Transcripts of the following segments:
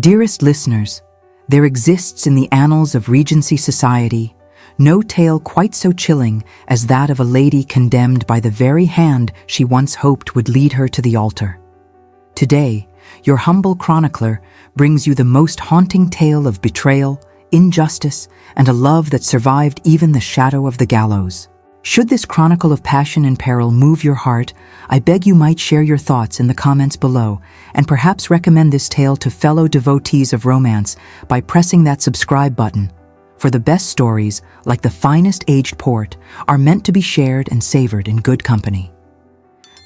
Dearest listeners, there exists in the annals of Regency society no tale quite so chilling as that of a lady condemned by the very hand she once hoped would lead her to the altar. Today, your humble chronicler brings you the most haunting tale of betrayal, injustice, and a love that survived even the shadow of the gallows. Should this chronicle of passion and peril move your heart, I beg you might share your thoughts in the comments below, and perhaps recommend this tale to fellow devotees of romance by pressing that subscribe button. For the best stories, like the finest aged port, are meant to be shared and savored in good company.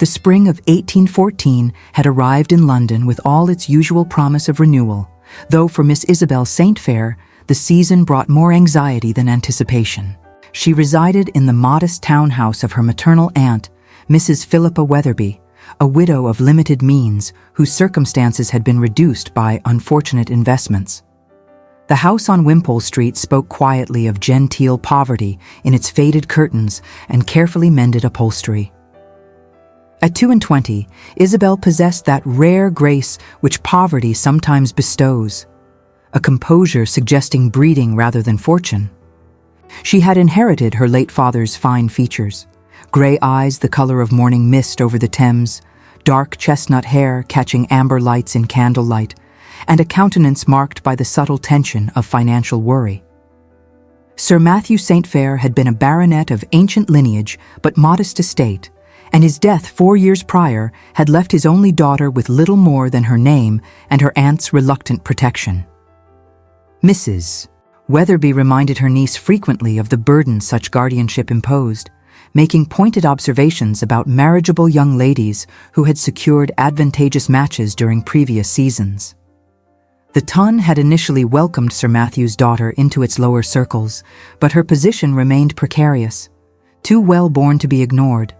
The spring of 1814 had arrived in London with all its usual promise of renewal, though for Miss Isabel St. Fair, the season brought more anxiety than anticipation. She resided in the modest townhouse of her maternal aunt, Mrs. Philippa Weatherby, a widow of limited means whose circumstances had been reduced by unfortunate investments. The house on Wimpole Street spoke quietly of genteel poverty in its faded curtains and carefully mended upholstery. At 22, Isabel possessed that rare grace which poverty sometimes bestows, a composure suggesting breeding rather than fortune. She had inherited her late father's fine features: gray eyes the color of morning mist over the Thames, dark chestnut hair catching amber lights in candlelight, and a countenance marked by the subtle tension of financial worry. Sir Matthew St. Fair had been a baronet of ancient lineage but modest estate, and his death 4 years prior had left his only daughter with little more than her name and her aunt's reluctant protection. Mrs. Weatherby reminded her niece frequently of the burden such guardianship imposed, making pointed observations about marriageable young ladies who had secured advantageous matches during previous seasons. The Tun had initially welcomed Sir Matthew's daughter into its lower circles, but her position remained precarious, too well-born to be ignored,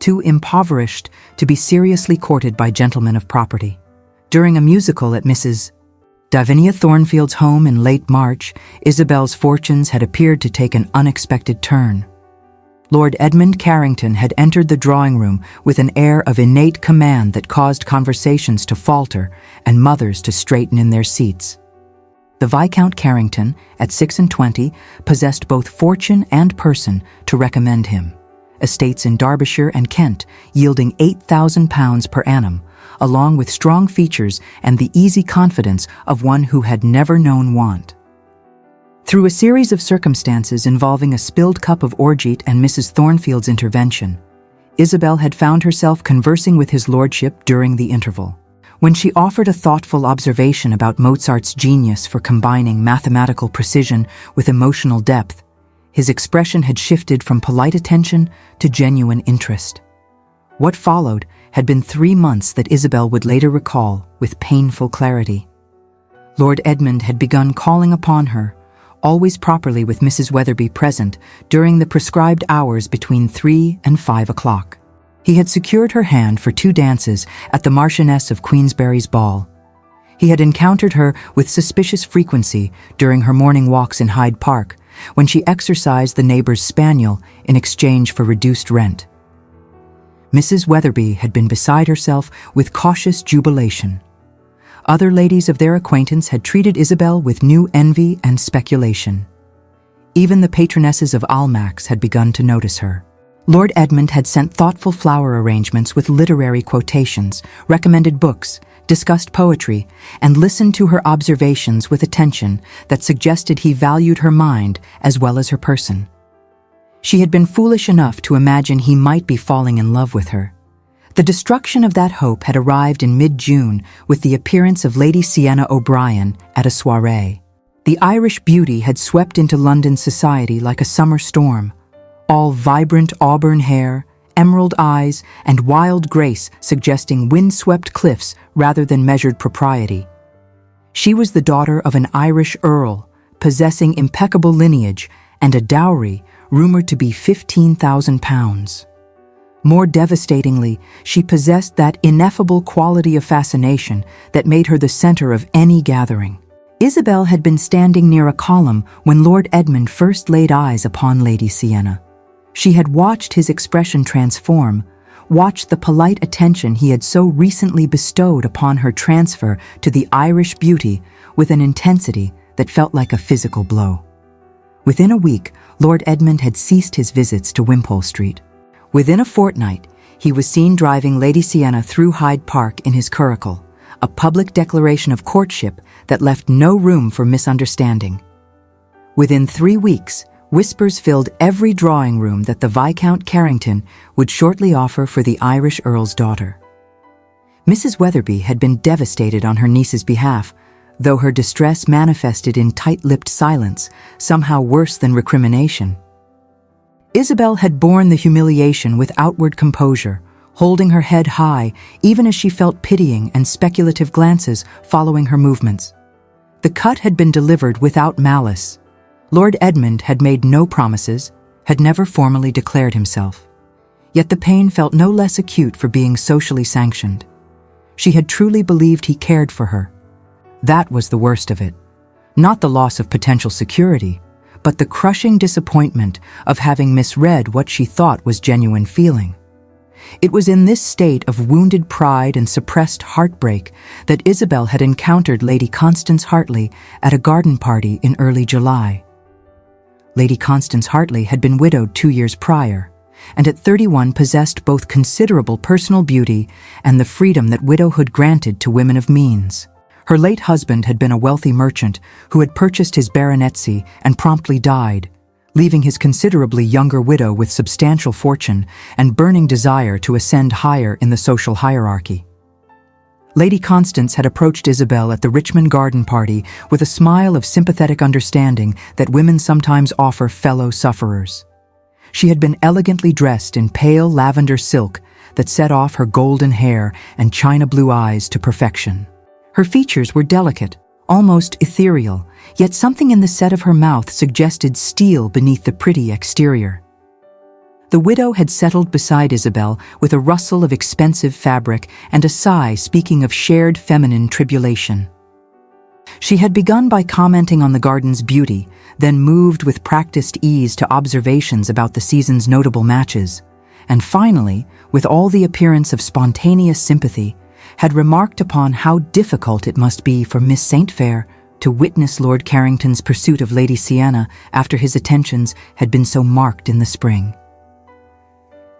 too impoverished to be seriously courted by gentlemen of property. During a musical at Mrs. Davinia Thornfield's home in late March, Isabel's fortunes had appeared to take an unexpected turn. Lord Edmund Carrington had entered the drawing room with an air of innate command that caused conversations to falter and mothers to straighten in their seats. The Viscount Carrington, at 26, possessed both fortune and person to recommend him. Estates in Derbyshire and Kent yielding £8,000 per annum, along with strong features and the easy confidence of one who had never known want. Through a series of circumstances involving a spilled cup of orgeat and Mrs. Thornfield's intervention, Isabel had found herself conversing with his lordship during the interval. When she offered a thoughtful observation about Mozart's genius for combining mathematical precision with emotional depth, his expression had shifted from polite attention to genuine interest. What followed had been 3 months that Isabel would later recall with painful clarity. Lord Edmund had begun calling upon her, always properly with Mrs. Weatherby present, during the prescribed hours between 3 and 5 o'clock. He had secured her hand for 2 dances at the Marchioness of Queensberry's ball. He had encountered her with suspicious frequency during her morning walks in Hyde Park, when she exercised the neighbor's spaniel in exchange for reduced rent. Mrs. Weatherby had been beside herself with cautious jubilation. Other ladies of their acquaintance had treated Isabel with new envy and speculation. Even the patronesses of Almack's had begun to notice her. Lord Edmund had sent thoughtful flower arrangements with literary quotations, recommended books, discussed poetry, and listened to her observations with attention that suggested he valued her mind as well as her person. She had been foolish enough to imagine he might be falling in love with her. The destruction of that hope had arrived in mid-June with the appearance of Lady Sienna O'Brien at a soirée. The Irish beauty had swept into London society like a summer storm, all vibrant auburn hair, emerald eyes, and wild grace suggesting wind-swept cliffs rather than measured propriety. She was the daughter of an Irish earl, possessing impeccable lineage and a dowry rumored to be £15,000. More devastatingly, she possessed that ineffable quality of fascination that made her the center of any gathering. Isabel had been standing near a column when Lord Edmund first laid eyes upon Lady Sienna. She had watched his expression transform, watched the polite attention he had so recently bestowed upon her transfer to the Irish beauty with an intensity that felt like a physical blow. Within a week, Lord Edmund had ceased his visits to Wimpole Street. Within a fortnight, he was seen driving Lady Sienna through Hyde Park in his curricle, a public declaration of courtship that left no room for misunderstanding. Within 3 weeks, whispers filled every drawing room that the Viscount Carrington would shortly offer for the Irish Earl's daughter. Mrs. Weatherby had been devastated on her niece's behalf, though her distress manifested in tight-lipped silence, somehow worse than recrimination. Isabel had borne the humiliation with outward composure, holding her head high even as she felt pitying and speculative glances following her movements. The cut had been delivered without malice. Lord Edmund had made no promises, had never formally declared himself. Yet the pain felt no less acute for being socially sanctioned. She had truly believed he cared for her. That was the worst of it. Not the loss of potential security, but the crushing disappointment of having misread what she thought was genuine feeling. It was in this state of wounded pride and suppressed heartbreak that Isabel had encountered Lady Constance Hartley at a garden party in early July. Lady Constance Hartley had been widowed 2 years prior, and at 31 possessed both considerable personal beauty and the freedom that widowhood granted to women of means. Her late husband had been a wealthy merchant who had purchased his baronetcy and promptly died, leaving his considerably younger widow with substantial fortune and burning desire to ascend higher in the social hierarchy. Lady Constance had approached Isabel at the Richmond garden party with a smile of sympathetic understanding that women sometimes offer fellow sufferers. She had been elegantly dressed in pale lavender silk that set off her golden hair and china blue eyes to perfection. Her features were delicate, almost ethereal, yet something in the set of her mouth suggested steel beneath the pretty exterior. The widow had settled beside Isabel with a rustle of expensive fabric and a sigh speaking of shared feminine tribulation. She had begun by commenting on the garden's beauty, then moved with practiced ease to observations about the season's notable matches, and finally, with all the appearance of spontaneous sympathy, had remarked upon how difficult it must be for Miss St. Fair to witness Lord Carrington's pursuit of Lady Sienna after his attentions had been so marked in the spring.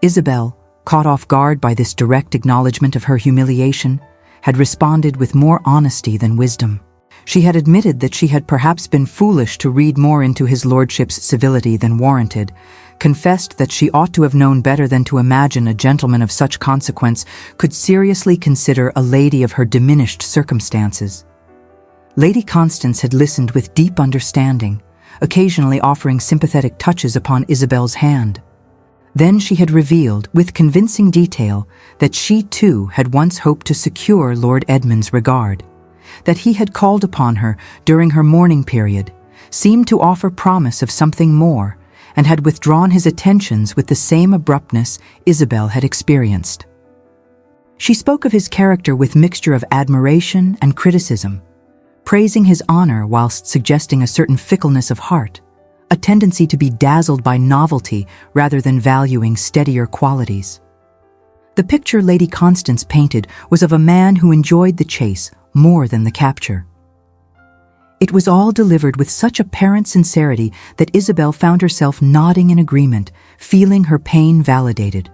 Isabel, caught off guard by this direct acknowledgement of her humiliation, had responded with more honesty than wisdom. She had admitted that she had perhaps been foolish to read more into his lordship's civility than warranted, confessed that she ought to have known better than to imagine a gentleman of such consequence could seriously consider a lady of her diminished circumstances. Lady Constance had listened with deep understanding, occasionally offering sympathetic touches upon Isabel's hand. Then she had revealed, with convincing detail, that she too had once hoped to secure Lord Edmund's regard, that he had called upon her during her mourning period, seemed to offer promise of something more, and had withdrawn his attentions with the same abruptness Isabel had experienced. She spoke of his character with mixture of admiration and criticism, praising his honor whilst suggesting a certain fickleness of heart, a tendency to be dazzled by novelty rather than valuing steadier qualities. The picture Lady Constance painted was of a man who enjoyed the chase more than the capture. It was all delivered with such apparent sincerity that Isabel found herself nodding in agreement, feeling her pain validated.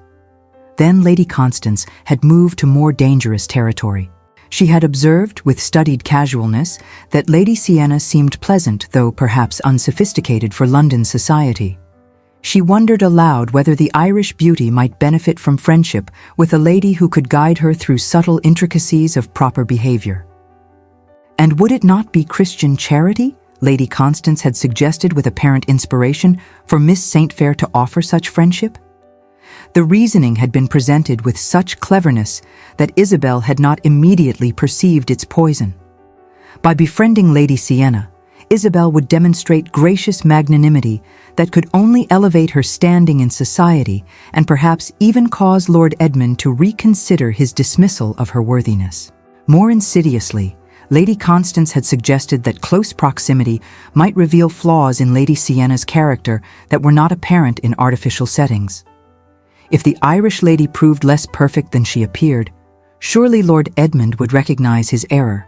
Then Lady Constance had moved to more dangerous territory. She had observed, with studied casualness, that Lady Sienna seemed pleasant, though perhaps unsophisticated for London society. She wondered aloud whether the Irish beauty might benefit from friendship with a lady who could guide her through subtle intricacies of proper behavior. And would it not be Christian charity, Lady Constance had suggested with apparent inspiration, for Miss St. Fair to offer such friendship? The reasoning had been presented with such cleverness that Isabel had not immediately perceived its poison. By befriending Lady Sienna, Isabel would demonstrate gracious magnanimity that could only elevate her standing in society and perhaps even cause Lord Edmund to reconsider his dismissal of her worthiness. More insidiously, Lady Constance had suggested that close proximity might reveal flaws in Lady Sienna's character that were not apparent in artificial settings. If the Irish lady proved less perfect than she appeared, surely Lord Edmund would recognize his error.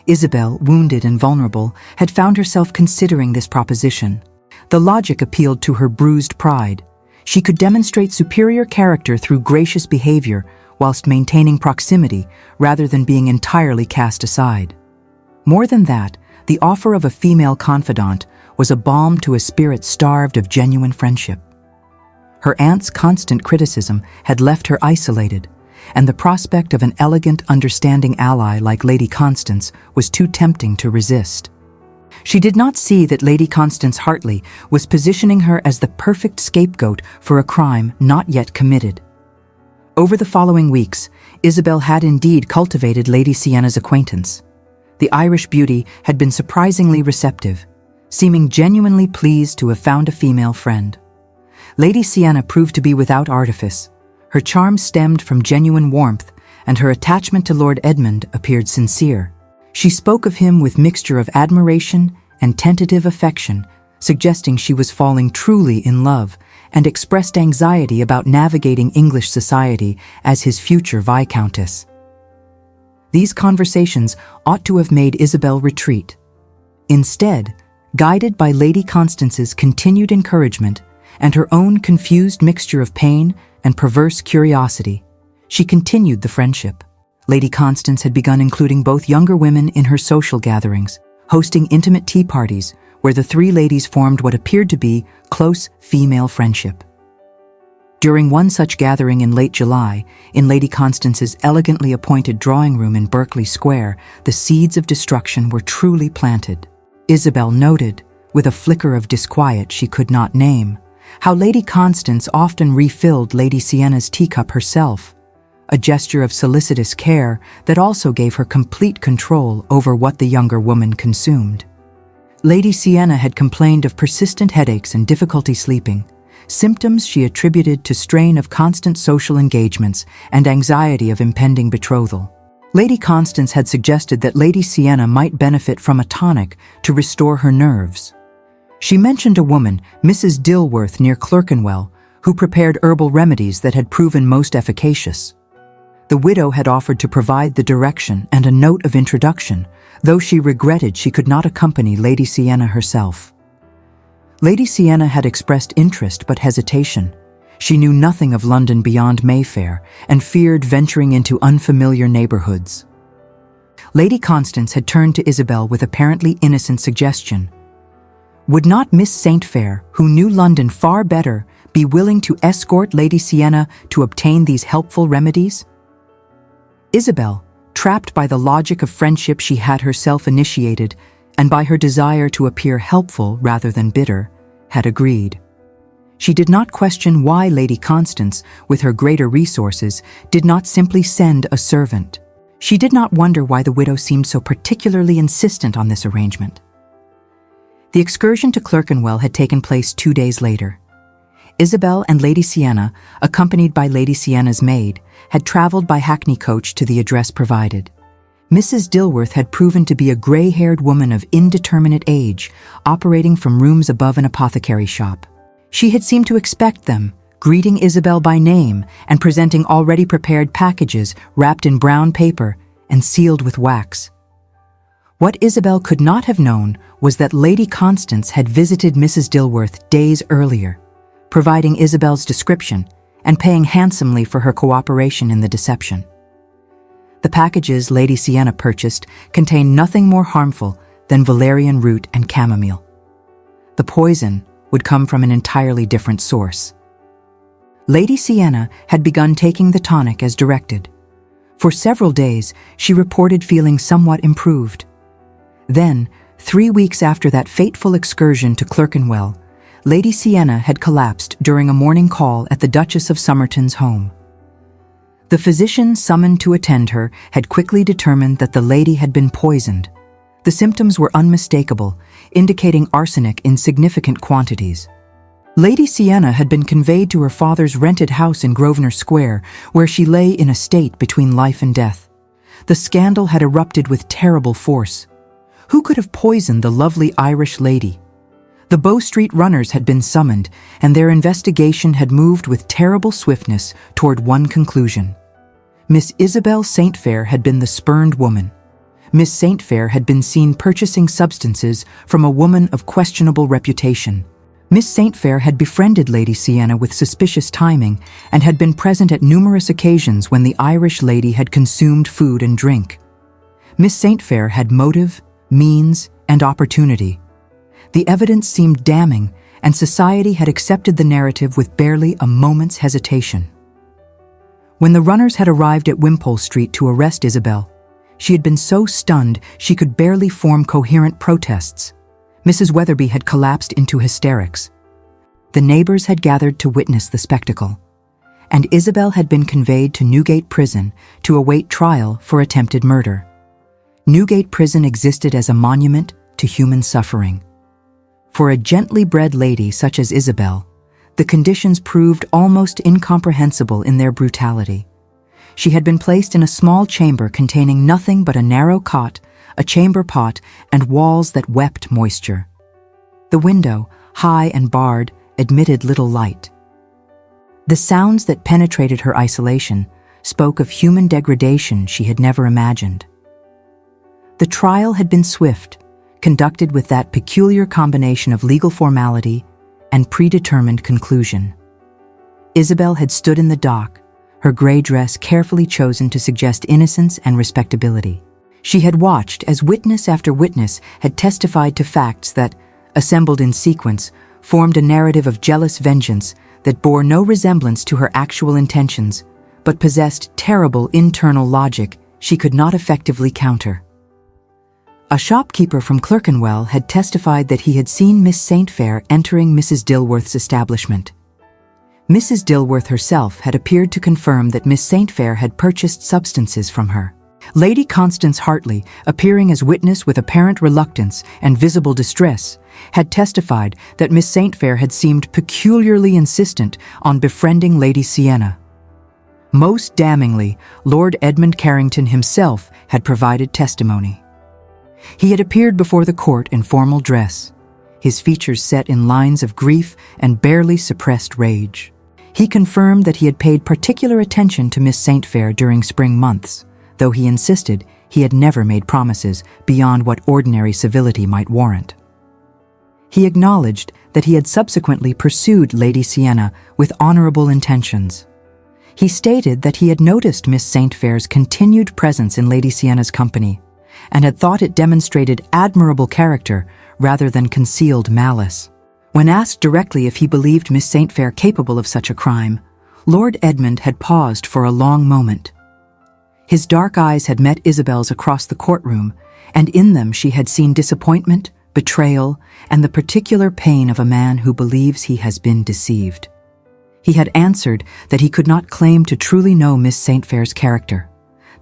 Isabel, wounded and vulnerable, had found herself considering this proposition. The logic appealed to her bruised pride. She could demonstrate superior character through gracious behavior whilst maintaining proximity rather than being entirely cast aside. More than that, the offer of a female confidant was a balm to a spirit starved of genuine friendship. Her aunt's constant criticism had left her isolated, and the prospect of an elegant, understanding ally like Lady Constance was too tempting to resist. She did not see that Lady Constance Hartley was positioning her as the perfect scapegoat for a crime not yet committed. Over the following weeks, Isabel had indeed cultivated Lady Sienna's acquaintance. The Irish beauty had been surprisingly receptive, seeming genuinely pleased to have found a female friend. Lady Sienna proved to be without artifice. Her charm stemmed from genuine warmth, and her attachment to Lord Edmund appeared sincere. She spoke of him with mixture of admiration and tentative affection, suggesting she was falling truly in love, and expressed anxiety about navigating English society as his future Viscountess. These conversations ought to have made Isabel retreat. Instead, guided by Lady Constance's continued encouragement and her own confused mixture of pain and perverse curiosity, she continued the friendship. Lady Constance had begun including both younger women in her social gatherings, hosting intimate tea parties where the three ladies formed what appeared to be close female friendship. During one such gathering in late July, in Lady Constance's elegantly appointed drawing room in Berkeley Square, the seeds of destruction were truly planted. Isabel noted, with a flicker of disquiet she could not name, how Lady Constance often refilled Lady Sienna's teacup herself, a gesture of solicitous care that also gave her complete control over what the younger woman consumed. Lady Sienna had complained of persistent headaches and difficulty sleeping, symptoms she attributed to strain of constant social engagements and anxiety of impending betrothal. Lady Constance had suggested that Lady Sienna might benefit from a tonic to restore her nerves. She mentioned a woman, Mrs. Dilworth near Clerkenwell, who prepared herbal remedies that had proven most efficacious. The widow had offered to provide the direction and a note of introduction, though she regretted she could not accompany Lady Sienna herself. Lady Sienna had expressed interest but hesitation. She knew nothing of London beyond Mayfair and feared venturing into unfamiliar neighborhoods. Lady Constance had turned to Isabel with apparently innocent suggestion. Would not Miss St. Fair, who knew London far better, be willing to escort Lady Sienna to obtain these helpful remedies? Isabel, trapped by the logic of friendship she had herself initiated and by her desire to appear helpful rather than bitter, had agreed. She did not question why Lady Constance, with her greater resources, did not simply send a servant. She did not wonder why the widow seemed so particularly insistent on this arrangement. The excursion to Clerkenwell had taken place 2 days later. Isabel and Lady Sienna, accompanied by Lady Sienna's maid, had traveled by hackney coach to the address provided. Mrs. Dilworth had proven to be a gray-haired woman of indeterminate age, operating from rooms above an apothecary shop. She had seemed to expect them, greeting Isabel by name and presenting already prepared packages wrapped in brown paper and sealed with wax. What Isabel could not have known was that Lady Constance had visited Mrs. Dilworth days earlier, providing Isabel's description and paying handsomely for her cooperation in the deception. The packages Lady Sienna purchased contained nothing more harmful than valerian root and chamomile. The poison would come from an entirely different source. Lady Sienna had begun taking the tonic as directed. For several days, she reported feeling somewhat improved. Then, 3 weeks after that fateful excursion to Clerkenwell, Lady Sienna had collapsed during a morning call at the Duchess of Somerton's home. The physician summoned to attend her had quickly determined that the lady had been poisoned. The symptoms were unmistakable, indicating arsenic in significant quantities. Lady Sienna had been conveyed to her father's rented house in Grosvenor Square, where she lay in a state between life and death. The scandal had erupted with terrible force. Who could have poisoned the lovely Irish lady? The Bow Street runners had been summoned, and their investigation had moved with terrible swiftness toward one conclusion. Miss Isabel St. Fair had been the spurned woman. Miss St. Fair had been seen purchasing substances from a woman of questionable reputation. Miss St. Fair had befriended Lady Sienna with suspicious timing and had been present at numerous occasions when the Irish lady had consumed food and drink. Miss St. Fair had motive, means, and opportunity. The evidence seemed damning, and society had accepted the narrative with barely a moment's hesitation. When the runners had arrived at Wimpole Street to arrest Isabel, she had been so stunned she could barely form coherent protests. Mrs. Weatherby had collapsed into hysterics. The neighbors had gathered to witness the spectacle, and Isabel had been conveyed to Newgate Prison to await trial for attempted murder. Newgate Prison existed as a monument to human suffering. For a gently bred lady such as Isabel, the conditions proved almost incomprehensible in their brutality. She had been placed in a small chamber containing nothing but a narrow cot, a chamber pot, and walls that wept moisture. The window, high and barred, admitted little light. The sounds that penetrated her isolation spoke of human degradation she had never imagined. The trial had been swift, conducted with that peculiar combination of legal formality and predetermined conclusion. Isabel had stood in the dock, her gray dress carefully chosen to suggest innocence and respectability. She had watched as witness after witness had testified to facts that, assembled in sequence, formed a narrative of jealous vengeance that bore no resemblance to her actual intentions, but possessed terrible internal logic she could not effectively counter. A shopkeeper from Clerkenwell had testified that he had seen Miss St. Fair entering Mrs. Dilworth's establishment. Mrs. Dilworth herself had appeared to confirm that Miss St. Fair had purchased substances from her. Lady Constance Hartley, appearing as witness with apparent reluctance and visible distress, had testified that Miss St. Fair had seemed peculiarly insistent on befriending Lady Sienna. Most damningly, Lord Edmund Carrington himself had provided testimony. He had appeared before the court in formal dress, his features set in lines of grief and barely suppressed rage. He confirmed that he had paid particular attention to Miss St. Fair during spring months, though he insisted he had never made promises beyond what ordinary civility might warrant. He acknowledged that he had subsequently pursued Lady Sienna with honorable intentions. He stated that he had noticed Miss St. Fair's continued presence in Lady Sienna's company, and had thought it demonstrated admirable character rather than concealed malice. When asked directly if he believed Miss St. Fair capable of such a crime, Lord Edmund had paused for a long moment. His dark eyes had met Isabel's across the courtroom, and in them she had seen disappointment, betrayal, and the particular pain of a man who believes he has been deceived. He had answered that he could not claim to truly know Miss St. Fair's character,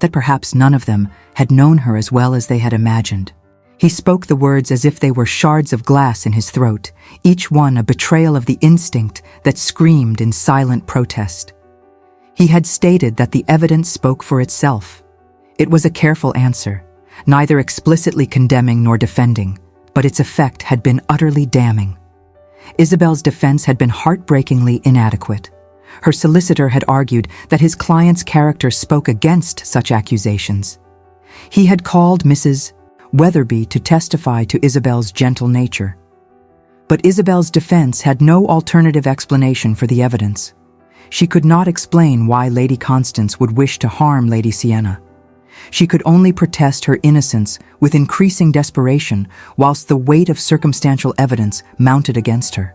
that perhaps none of them had known her as well as they had imagined. He spoke the words as if they were shards of glass in his throat, each one a betrayal of the instinct that screamed in silent protest. He had stated that the evidence spoke for itself. It was a careful answer, neither explicitly condemning nor defending, but its effect had been utterly damning. Isabel's defense had been heartbreakingly inadequate. Her solicitor had argued that his client's character spoke against such accusations. He had called Mrs. Weatherby to testify to Isabel's gentle nature. But Isabel's defense had no alternative explanation for the evidence. She could not explain why Lady Constance would wish to harm Lady Sienna. She could only protest her innocence with increasing desperation whilst the weight of circumstantial evidence mounted against her.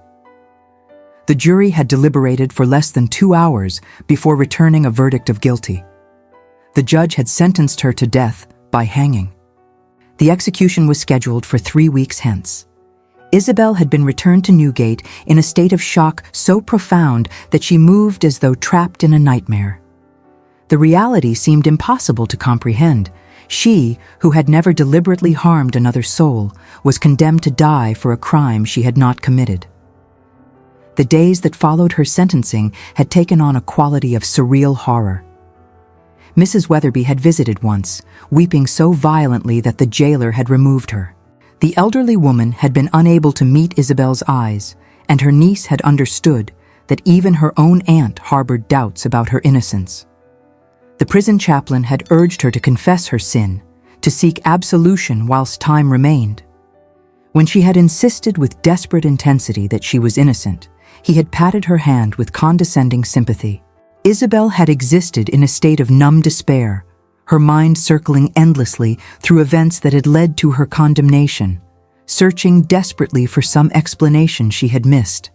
The jury had deliberated for less than 2 hours before returning a verdict of guilty. The judge had sentenced her to death by hanging. The execution was scheduled for 3 weeks hence. Isabel had been returned to Newgate in a state of shock so profound that she moved as though trapped in a nightmare. The reality seemed impossible to comprehend. She, who had never deliberately harmed another soul, was condemned to die for a crime she had not committed. The days that followed her sentencing had taken on a quality of surreal horror. Mrs. Weatherby had visited once, weeping so violently that the jailer had removed her. The elderly woman had been unable to meet Isabel's eyes, and her niece had understood that even her own aunt harbored doubts about her innocence. The prison chaplain had urged her to confess her sin, to seek absolution whilst time remained. When she had insisted with desperate intensity that she was innocent, he had patted her hand with condescending sympathy. Isabel had existed in a state of numb despair, her mind circling endlessly through events that had led to her condemnation, searching desperately for some explanation she had missed.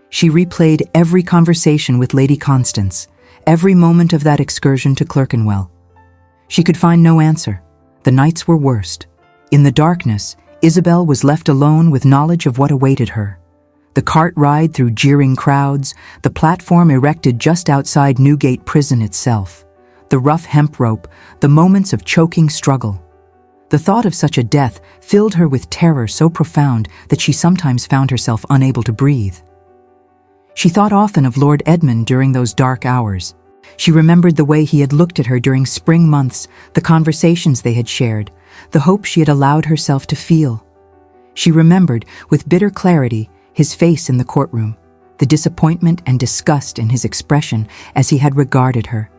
She replayed every conversation with Lady Constance, every moment of that excursion to Clerkenwell. She could find no answer. The nights were worst. In the darkness, Isabel was left alone with knowledge of what awaited her. The cart ride through jeering crowds, the platform erected just outside Newgate Prison itself, the rough hemp rope, the moments of choking struggle. The thought of such a death filled her with terror so profound that she sometimes found herself unable to breathe. She thought often of Lord Edmund during those dark hours. She remembered the way he had looked at her during spring months, the conversations they had shared, the hope she had allowed herself to feel. She remembered, with bitter clarity, his face in the courtroom, the disappointment and disgust in his expression as he had regarded her.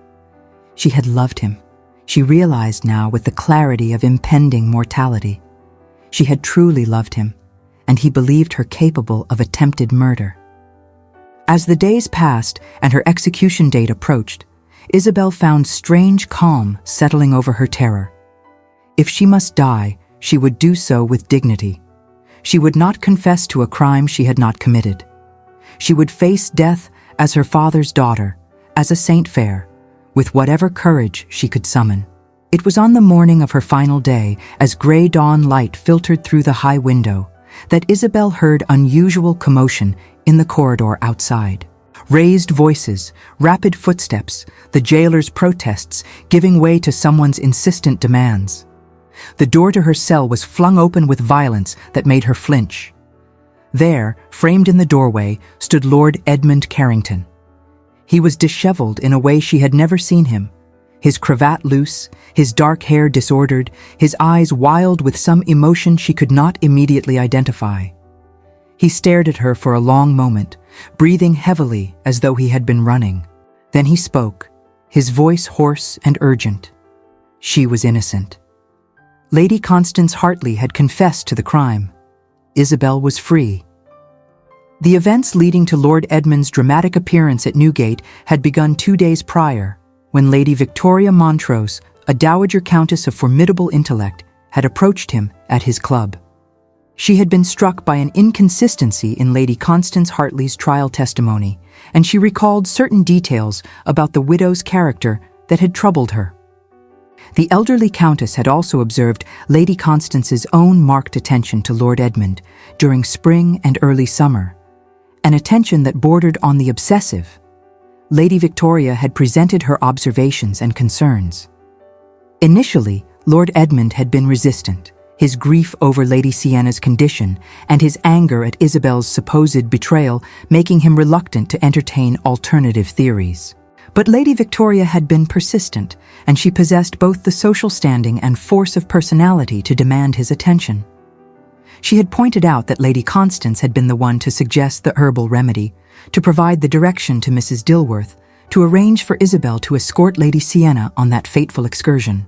She had loved him. She realized now with the clarity of impending mortality. She had truly loved him, and he believed her capable of attempted murder. As the days passed and her execution date approached, Isabel found strange calm settling over her terror. If she must die, she would do so with dignity. She would not confess to a crime she had not committed. She would face death as her father's daughter, as a saint fair, with whatever courage she could summon. It was on the morning of her final day, as gray dawn light filtered through the high window, that Isabel heard unusual commotion in the corridor outside. Raised voices, rapid footsteps, the jailer's protests giving way to someone's insistent demands. The door to her cell was flung open with violence that made her flinch. There, framed in the doorway, stood Lord Edmund Carrington. He was disheveled in a way she had never seen him, his cravat loose, his dark hair disordered, his eyes wild with some emotion she could not immediately identify. He stared at her for a long moment, breathing heavily as though he had been running. Then he spoke, his voice hoarse and urgent. She was innocent. Lady Constance Hartley had confessed to the crime. Isabel was free. The events leading to Lord Edmund's dramatic appearance at Newgate had begun 2 days prior, when Lady Victoria Montrose, a dowager countess of formidable intellect, had approached him at his club. She had been struck by an inconsistency in Lady Constance Hartley's trial testimony, and she recalled certain details about the widow's character that had troubled her. The elderly countess had also observed Lady Constance's own marked attention to Lord Edmund during spring and early summer, an attention that bordered on the obsessive. Lady Victoria had presented her observations and concerns. Initially, Lord Edmund had been resistant, his grief over Lady Sienna's condition and his anger at Isabel's supposed betrayal making him reluctant to entertain alternative theories. But Lady Victoria had been persistent, and she possessed both the social standing and force of personality to demand his attention. She had pointed out that Lady Constance had been the one to suggest the herbal remedy, to provide the direction to Mrs. Dilworth, to arrange for Isabel to escort Lady Sienna on that fateful excursion.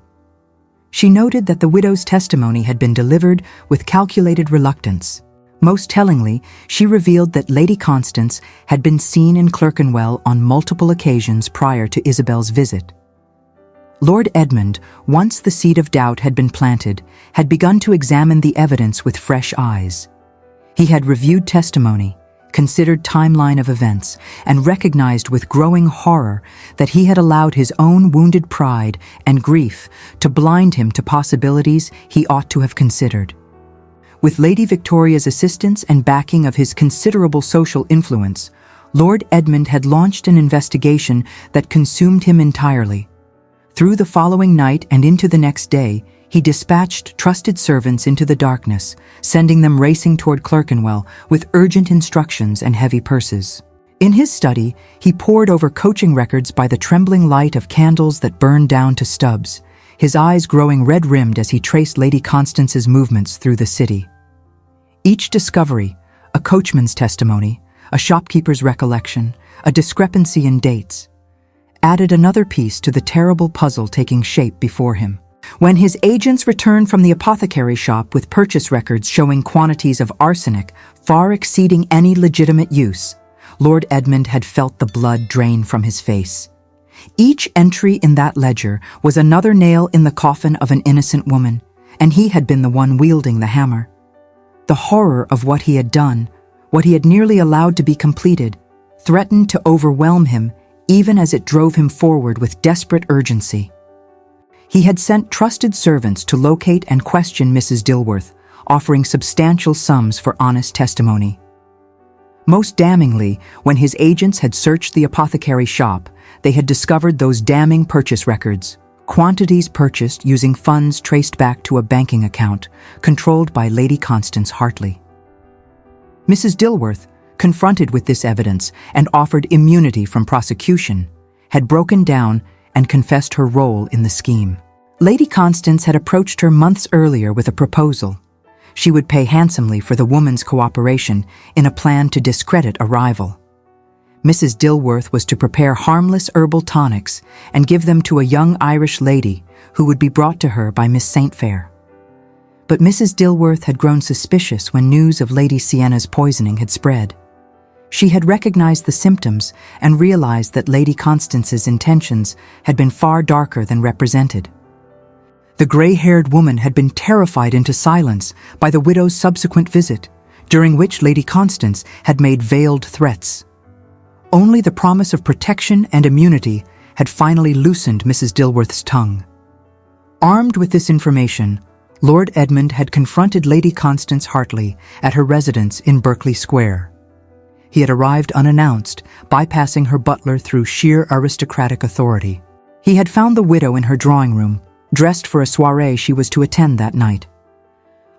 She noted that the widow's testimony had been delivered with calculated reluctance. Most tellingly, she revealed that Lady Constance had been seen in Clerkenwell on multiple occasions prior to Isabel's visit. Lord Edmund, once the seed of doubt had been planted, had begun to examine the evidence with fresh eyes. He had reviewed testimony, considered timeline of events, and recognized with growing horror that he had allowed his own wounded pride and grief to blind him to possibilities he ought to have considered. With Lady Victoria's assistance and backing of his considerable social influence, Lord Edmund had launched an investigation that consumed him entirely. Through the following night and into the next day, he dispatched trusted servants into the darkness, sending them racing toward Clerkenwell with urgent instructions and heavy purses. In his study, he pored over coaching records by the trembling light of candles that burned down to stubs, his eyes growing red-rimmed as he traced Lady Constance's movements through the city. Each discovery, a coachman's testimony, a shopkeeper's recollection, a discrepancy in dates, added another piece to the terrible puzzle taking shape before him. When his agents returned from the apothecary shop with purchase records showing quantities of arsenic far exceeding any legitimate use, Lord Edmund had felt the blood drain from his face. Each entry in that ledger was another nail in the coffin of an innocent woman, and he had been the one wielding the hammer. The horror of what he had done, what he had nearly allowed to be completed, threatened to overwhelm him even as it drove him forward with desperate urgency. He had sent trusted servants to locate and question Mrs. Dilworth, offering substantial sums for honest testimony. Most damningly, when his agents had searched the apothecary shop, they had discovered those damning purchase records, quantities purchased using funds traced back to a banking account controlled by Lady Constance Hartley. Mrs. Dilworth, confronted with this evidence and offered immunity from prosecution, had broken down and confessed her role in the scheme. Lady Constance had approached her months earlier with a proposal. She would pay handsomely for the woman's cooperation in a plan to discredit a rival. Mrs. Dilworth was to prepare harmless herbal tonics and give them to a young Irish lady who would be brought to her by Miss Saintfair. But Mrs. Dilworth had grown suspicious when news of Lady Sienna's poisoning had spread. She had recognized the symptoms and realized that Lady Constance's intentions had been far darker than represented. The gray-haired woman had been terrified into silence by the widow's subsequent visit, during which Lady Constance had made veiled threats. Only the promise of protection and immunity had finally loosened Mrs. Dilworth's tongue. Armed with this information, Lord Edmund had confronted Lady Constance Hartley at her residence in Berkeley Square. He had arrived unannounced, bypassing her butler through sheer aristocratic authority. He had found the widow in her drawing room, dressed for a soirée she was to attend that night.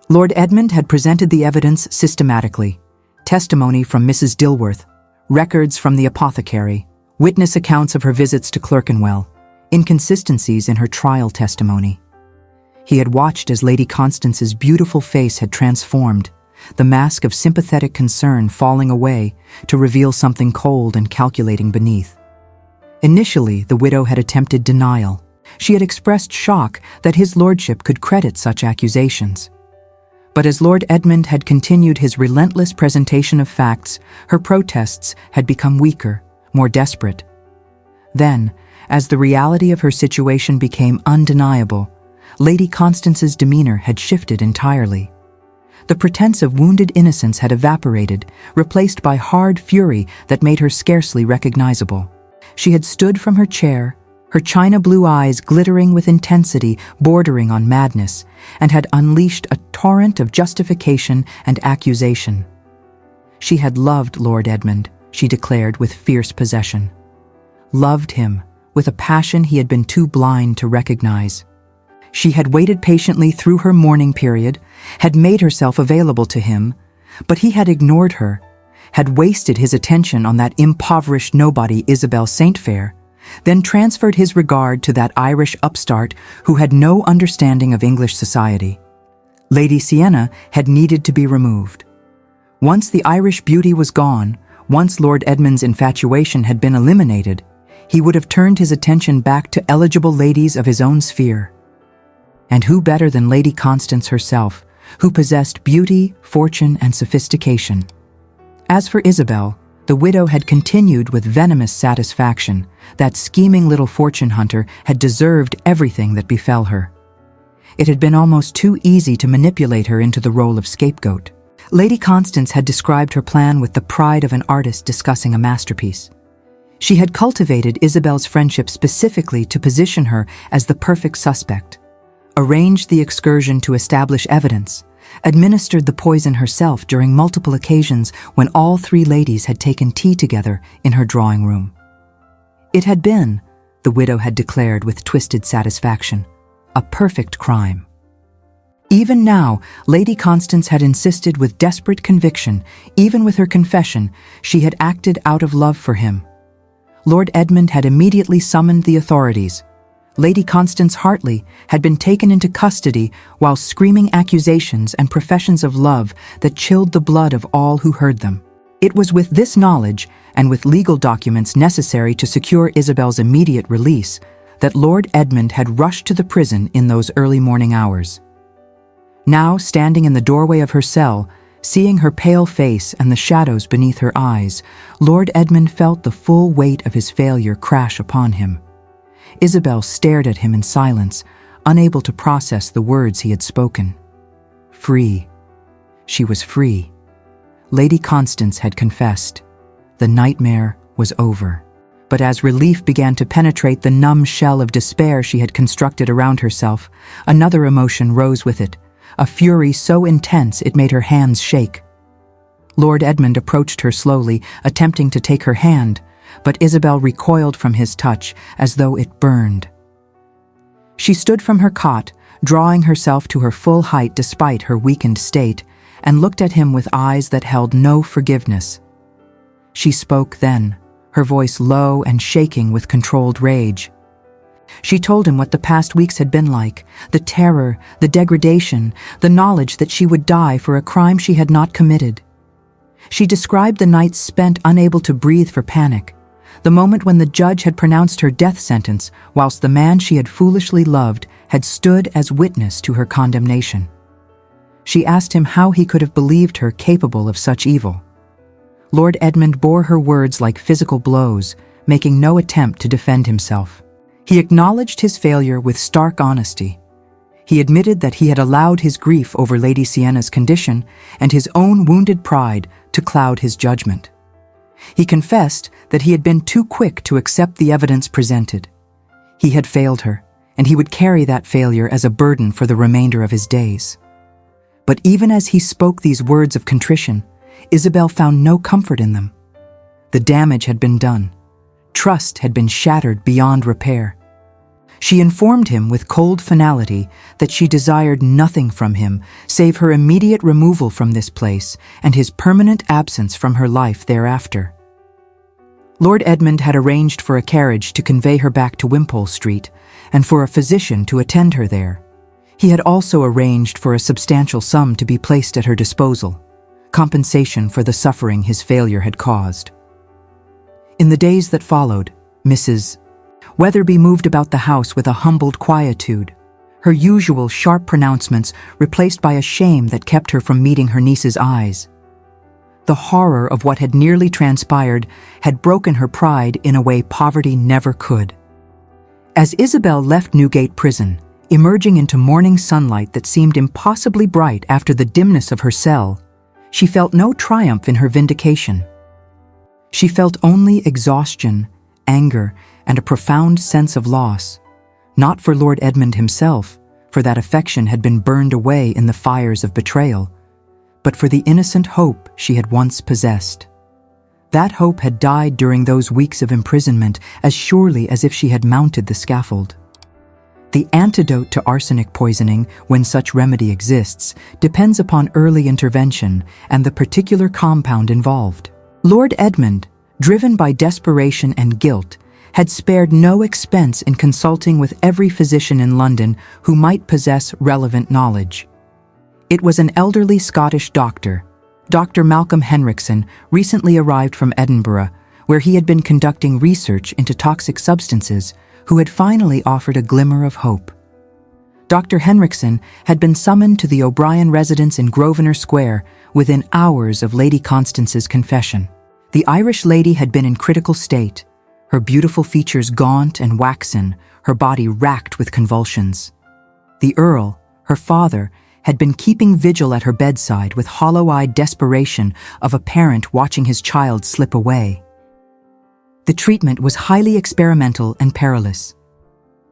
Lord Edmund had presented the evidence systematically: testimony from Mrs. Dilworth, records from the apothecary, witness accounts of her visits to Clerkenwell, inconsistencies in her trial testimony. He had watched as Lady Constance's beautiful face had transformed, the mask of sympathetic concern falling away to reveal something cold and calculating beneath. Initially, the widow had attempted denial. She had expressed shock that his lordship could credit such accusations. But as Lord Edmund had continued his relentless presentation of facts, her protests had become weaker, more desperate. Then, as the reality of her situation became undeniable, Lady Constance's demeanor had shifted entirely. The pretense of wounded innocence had evaporated, replaced by hard fury that made her scarcely recognizable. She had stood from her chair, her china blue eyes glittering with intensity bordering on madness, and had unleashed a torrent of justification and accusation. She had loved Lord Edmund, she declared with fierce possession. Loved him with a passion he had been too blind to recognize. She had waited patiently through her mourning period, had made herself available to him, but he had ignored her, had wasted his attention on that impoverished nobody Isabel Saintfair, then transferred his regard to that Irish upstart who had no understanding of English society. Lady Sienna had needed to be removed. Once the Irish beauty was gone, once Lord Edmund's infatuation had been eliminated, he would have turned his attention back to eligible ladies of his own sphere. And who better than Lady Constance herself, who possessed beauty, fortune, and sophistication? As for Isabel, the widow had continued with venomous satisfaction. That scheming little fortune hunter had deserved everything that befell her. It had been almost too easy to manipulate her into the role of scapegoat. Lady Constance had described her plan with the pride of an artist discussing a masterpiece. She had cultivated Isabel's friendship specifically to position her as the perfect suspect, arranged the excursion to establish evidence, administered the poison herself during multiple occasions when all three ladies had taken tea together in her drawing room. It had been, the widow had declared with twisted satisfaction, a perfect crime. Even now, Lady Constance had insisted with desperate conviction, even with her confession, she had acted out of love for him. Lord Edmund had immediately summoned the authorities. Lady Constance Hartley had been taken into custody while screaming accusations and professions of love that chilled the blood of all who heard them. It was with this knowledge, and with legal documents necessary to secure Isabel's immediate release, that Lord Edmund had rushed to the prison in those early morning hours. Now, standing in the doorway of her cell, seeing her pale face and the shadows beneath her eyes, Lord Edmund felt the full weight of his failure crash upon him. Isabel stared at him in silence, unable to process the words he had spoken. Free. She was free. Lady Constance had confessed. The nightmare was over. But as relief began to penetrate the numb shell of despair she had constructed around herself, another emotion rose with it, a fury so intense it made her hands shake. Lord Edmund approached her slowly, attempting to take her hand, but Isabel recoiled from his touch as though it burned. She stood from her cot, drawing herself to her full height despite her weakened state, and looked at him with eyes that held no forgiveness. She spoke then, her voice low and shaking with controlled rage. She told him what the past weeks had been like, the terror, the degradation, the knowledge that she would die for a crime she had not committed. She described the nights spent unable to breathe for panic, the moment when the judge had pronounced her death sentence, whilst the man she had foolishly loved had stood as witness to her condemnation. She asked him how he could have believed her capable of such evil. Lord Edmund bore her words like physical blows, making no attempt to defend himself. He acknowledged his failure with stark honesty. He admitted that he had allowed his grief over Lady Sienna's condition and his own wounded pride to cloud his judgment. He confessed that he had been too quick to accept the evidence presented. He had failed her, and he would carry that failure as a burden for the remainder of his days. But even as he spoke these words of contrition, Isabel found no comfort in them. The damage had been done. Trust had been shattered beyond repair. She informed him with cold finality that she desired nothing from him save her immediate removal from this place and his permanent absence from her life thereafter. Lord Edmund had arranged for a carriage to convey her back to Wimpole Street and for a physician to attend her there. He had also arranged for a substantial sum to be placed at her disposal, compensation for the suffering his failure had caused. In the days that followed, Mrs. Weatherby moved about the house with a humbled quietude, her usual sharp pronouncements replaced by a shame that kept her from meeting her niece's eyes. The horror of what had nearly transpired had broken her pride in a way poverty never could. As Isabel left Newgate Prison, emerging into morning sunlight that seemed impossibly bright after the dimness of her cell, she felt no triumph in her vindication. She felt only exhaustion, anger, and a profound sense of loss, not for Lord Edmund himself, for that affection had been burned away in the fires of betrayal, but for the innocent hope she had once possessed. That hope had died during those weeks of imprisonment as surely as if she had mounted the scaffold. The antidote to arsenic poisoning, when such remedy exists, depends upon early intervention and the particular compound involved. Lord Edmund, driven by desperation and guilt, had spared no expense in consulting with every physician in London who might possess relevant knowledge. It was an elderly Scottish doctor, Dr. Malcolm Henriksen, recently arrived from Edinburgh, where he had been conducting research into toxic substances, who had finally offered a glimmer of hope. Dr. Henriksen had been summoned to the O'Brien residence in Grosvenor Square within hours of Lady Constance's confession. The Irish lady had been in critical state, her beautiful features gaunt and waxen, her body racked with convulsions. The Earl, her father, had been keeping vigil at her bedside with hollow-eyed desperation of a parent watching his child slip away. The treatment was highly experimental and perilous.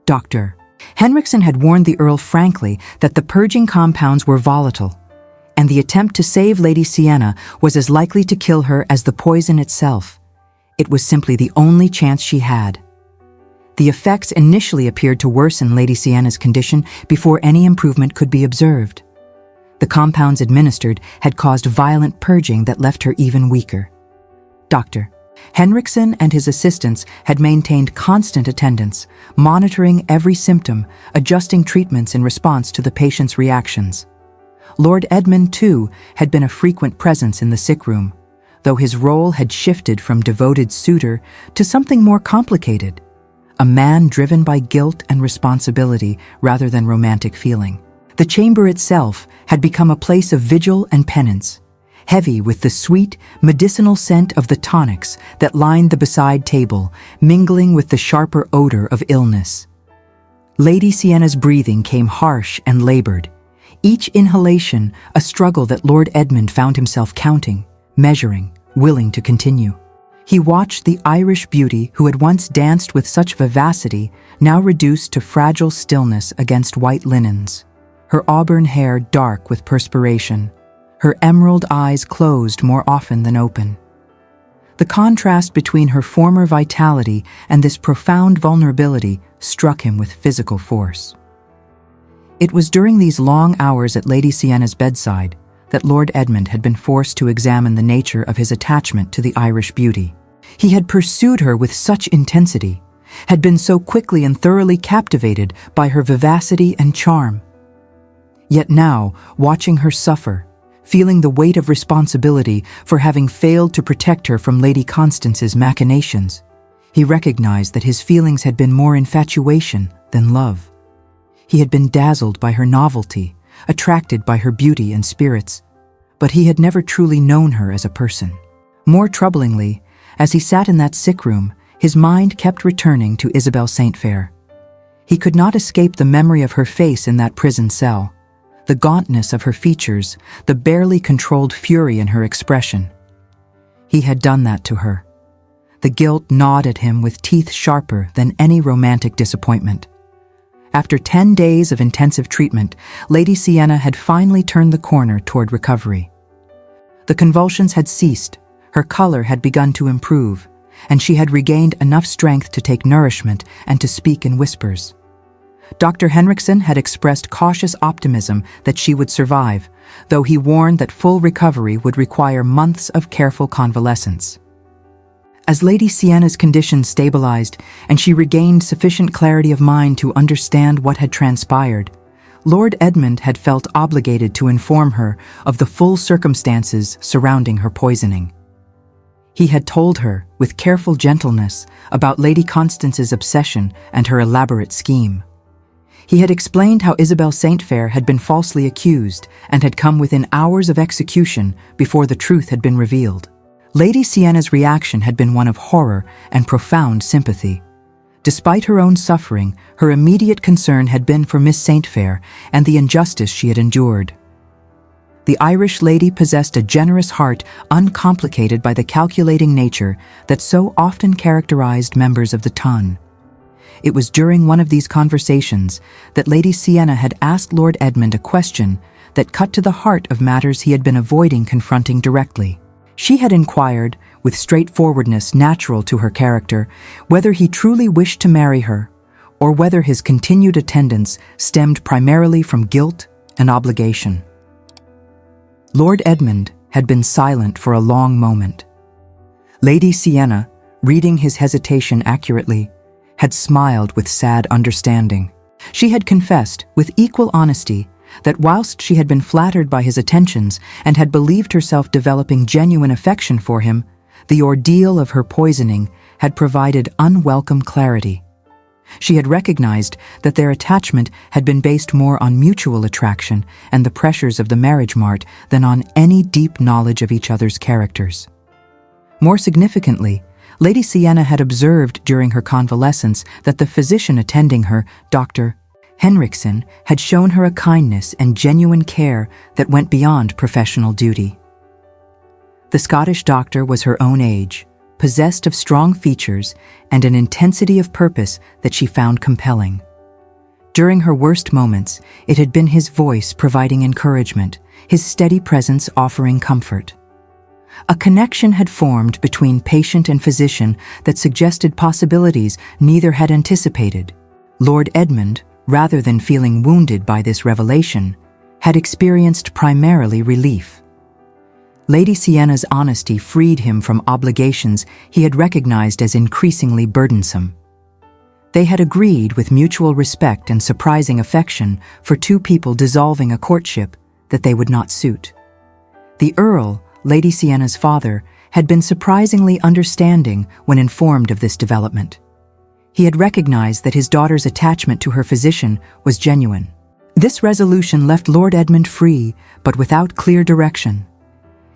Dr. Henriksen had warned the Earl frankly that the purging compounds were volatile, and the attempt to save Lady Sienna was as likely to kill her as the poison itself. It was simply the only chance she had. The effects initially appeared to worsen Lady Sienna's condition before any improvement could be observed. The compounds administered had caused violent purging that left her even weaker. Dr. Henriksen and his assistants had maintained constant attendance, monitoring every symptom, adjusting treatments in response to the patient's reactions. Lord Edmund, too, had been a frequent presence in the sick room, though his role had shifted from devoted suitor to something more complicated, a man driven by guilt and responsibility rather than romantic feeling. The chamber itself had become a place of vigil and penance, heavy with the sweet, medicinal scent of the tonics that lined the beside table, mingling with the sharper odor of illness. Lady Sienna's breathing came harsh and labored, each inhalation a struggle that Lord Edmund found himself counting, measuring, willing to continue. He watched the Irish beauty who had once danced with such vivacity, now reduced to fragile stillness against white linens, her auburn hair dark with perspiration, her emerald eyes closed more often than open. The contrast between her former vitality and this profound vulnerability struck him with physical force. It was during these long hours at Lady Sienna's bedside that Lord Edmund had been forced to examine the nature of his attachment to the Irish beauty. He had pursued her with such intensity, had been so quickly and thoroughly captivated by her vivacity and charm. Yet now, watching her suffer, feeling the weight of responsibility for having failed to protect her from Lady Constance's machinations, he recognized that his feelings had been more infatuation than love. He had been dazzled by her novelty, attracted by her beauty and spirits, but he had never truly known her as a person. More troublingly, as he sat in that sick room, his mind kept returning to Isabel St. Fair. He could not escape the memory of her face in that prison cell, the gauntness of her features, the barely controlled fury in her expression. He had done that to her. The guilt gnawed at him with teeth sharper than any romantic disappointment. After 10 days of intensive treatment, Lady Sienna had finally turned the corner toward recovery. The convulsions had ceased, her color had begun to improve, and she had regained enough strength to take nourishment and to speak in whispers. Dr. Henriksen had expressed cautious optimism that she would survive, though he warned that full recovery would require months of careful convalescence. As Lady Sienna's condition stabilized and she regained sufficient clarity of mind to understand what had transpired, Lord Edmund had felt obligated to inform her of the full circumstances surrounding her poisoning. He had told her, with careful gentleness, about Lady Constance's obsession and her elaborate scheme. He had explained how Isabel St. Fair had been falsely accused and had come within hours of execution before the truth had been revealed. Lady Sienna's reaction had been one of horror and profound sympathy. Despite her own suffering, her immediate concern had been for Miss St. Fair and the injustice she had endured. The Irish lady possessed a generous heart uncomplicated by the calculating nature that so often characterized members of the ton. It was during one of these conversations that Lady Sienna had asked Lord Edmund a question that cut to the heart of matters he had been avoiding confronting directly. She had inquired, with straightforwardness natural to her character, whether he truly wished to marry her, or whether his continued attendance stemmed primarily from guilt and obligation. Lord Edmund had been silent for a long moment. Lady Sienna, reading his hesitation accurately, had smiled with sad understanding. She had confessed, with equal honesty, that whilst she had been flattered by his attentions and had believed herself developing genuine affection for him, the ordeal of her poisoning had provided unwelcome clarity. She had recognized that their attachment had been based more on mutual attraction and the pressures of the marriage mart than on any deep knowledge of each other's characters. More significantly, Lady Sienna had observed during her convalescence that the physician attending her, Dr. Henriksen, had shown her a kindness and genuine care that went beyond professional duty. The Scottish doctor was her own age, possessed of strong features and an intensity of purpose that she found compelling. During her worst moments, it had been his voice providing encouragement, his steady presence offering comfort. A connection had formed between patient and physician that suggested possibilities neither had anticipated. Lord Edmund, rather than feeling wounded by this revelation, had experienced primarily relief. Lady Sienna's honesty freed him from obligations he had recognized as increasingly burdensome. They had agreed with mutual respect and surprising affection for two people dissolving a courtship that they would not suit. The Earl, Lady Sienna's father, had been surprisingly understanding when informed of this development. He had recognized that his daughter's attachment to her physician was genuine. This resolution left Lord Edmund free, but without clear direction.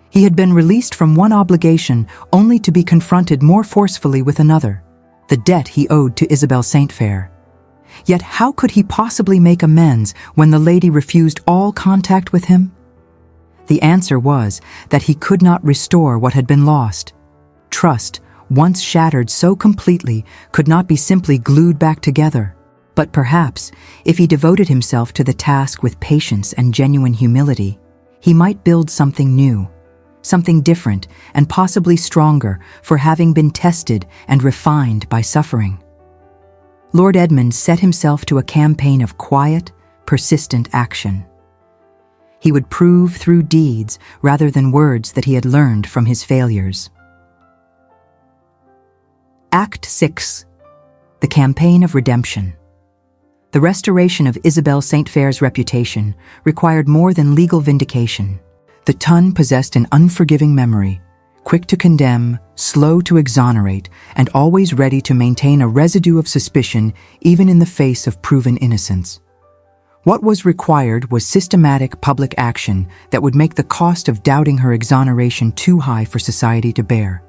He had been released from one obligation only to be confronted more forcefully with another, the debt he owed to Isabel St. Fair. Yet how could he possibly make amends when the lady refused all contact with him? The answer was that he could not restore what had been lost. Trust, once shattered so completely, could not be simply glued back together. But perhaps, if he devoted himself to the task with patience and genuine humility, he might build something new, something different and possibly stronger for having been tested and refined by suffering. Lord Edmund set himself to a campaign of quiet, persistent action. He would prove through deeds rather than words that he had learned from his failures. Act 6. The Campaign of Redemption. The restoration of Isabel St. Fair's reputation required more than legal vindication. The Tun possessed an unforgiving memory, quick to condemn, slow to exonerate, and always ready to maintain a residue of suspicion even in the face of proven innocence. What was required was systematic public action that would make the cost of doubting her exoneration too high for society to bear.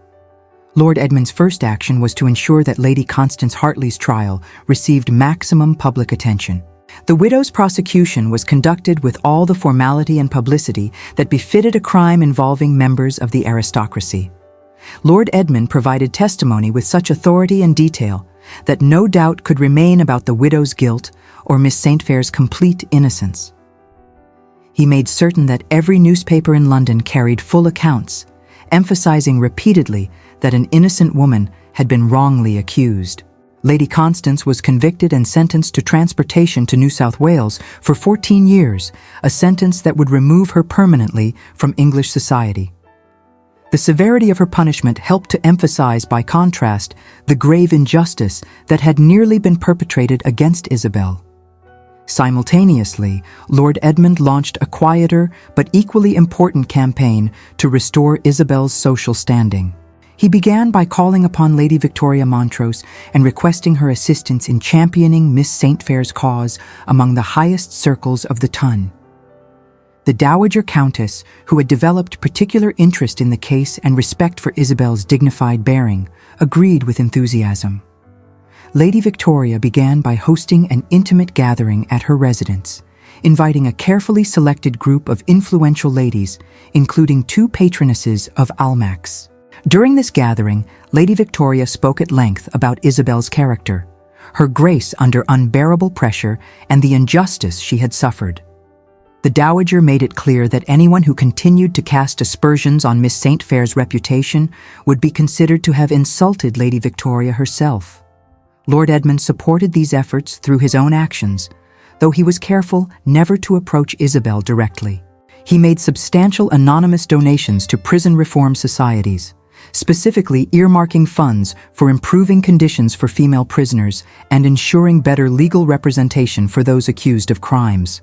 Lord Edmund's first action was to ensure that Lady Constance Hartley's trial received maximum public attention. The widow's prosecution was conducted with all the formality and publicity that befitted a crime involving members of the aristocracy. Lord Edmund provided testimony with such authority and detail that no doubt could remain about the widow's guilt or Miss St. Fair's complete innocence. He made certain that every newspaper in London carried full accounts, emphasizing repeatedly that an innocent woman had been wrongly accused. Lady Constance was convicted and sentenced to transportation to New South Wales for 14 years, a sentence that would remove her permanently from English society. The severity of her punishment helped to emphasize, by contrast, the grave injustice that had nearly been perpetrated against Isabel. Simultaneously, Lord Edmund launched a quieter but equally important campaign to restore Isabel's social standing. He began by calling upon Lady Victoria Montrose and requesting her assistance in championing Miss St. Fair's cause among the highest circles of the Tun. The Dowager Countess, who had developed particular interest in the case and respect for Isabel's dignified bearing, agreed with enthusiasm. Lady Victoria began by hosting an intimate gathering at her residence, inviting a carefully selected group of influential ladies, including two patronesses of Almack's. During this gathering, Lady Victoria spoke at length about Isabel's character, her grace under unbearable pressure, and the injustice she had suffered. The Dowager made it clear that anyone who continued to cast aspersions on Miss St. Fair's reputation would be considered to have insulted Lady Victoria herself. Lord Edmund supported these efforts through his own actions, though he was careful never to approach Isabel directly. He made substantial anonymous donations to prison reform societies, specifically earmarking funds for improving conditions for female prisoners and ensuring better legal representation for those accused of crimes.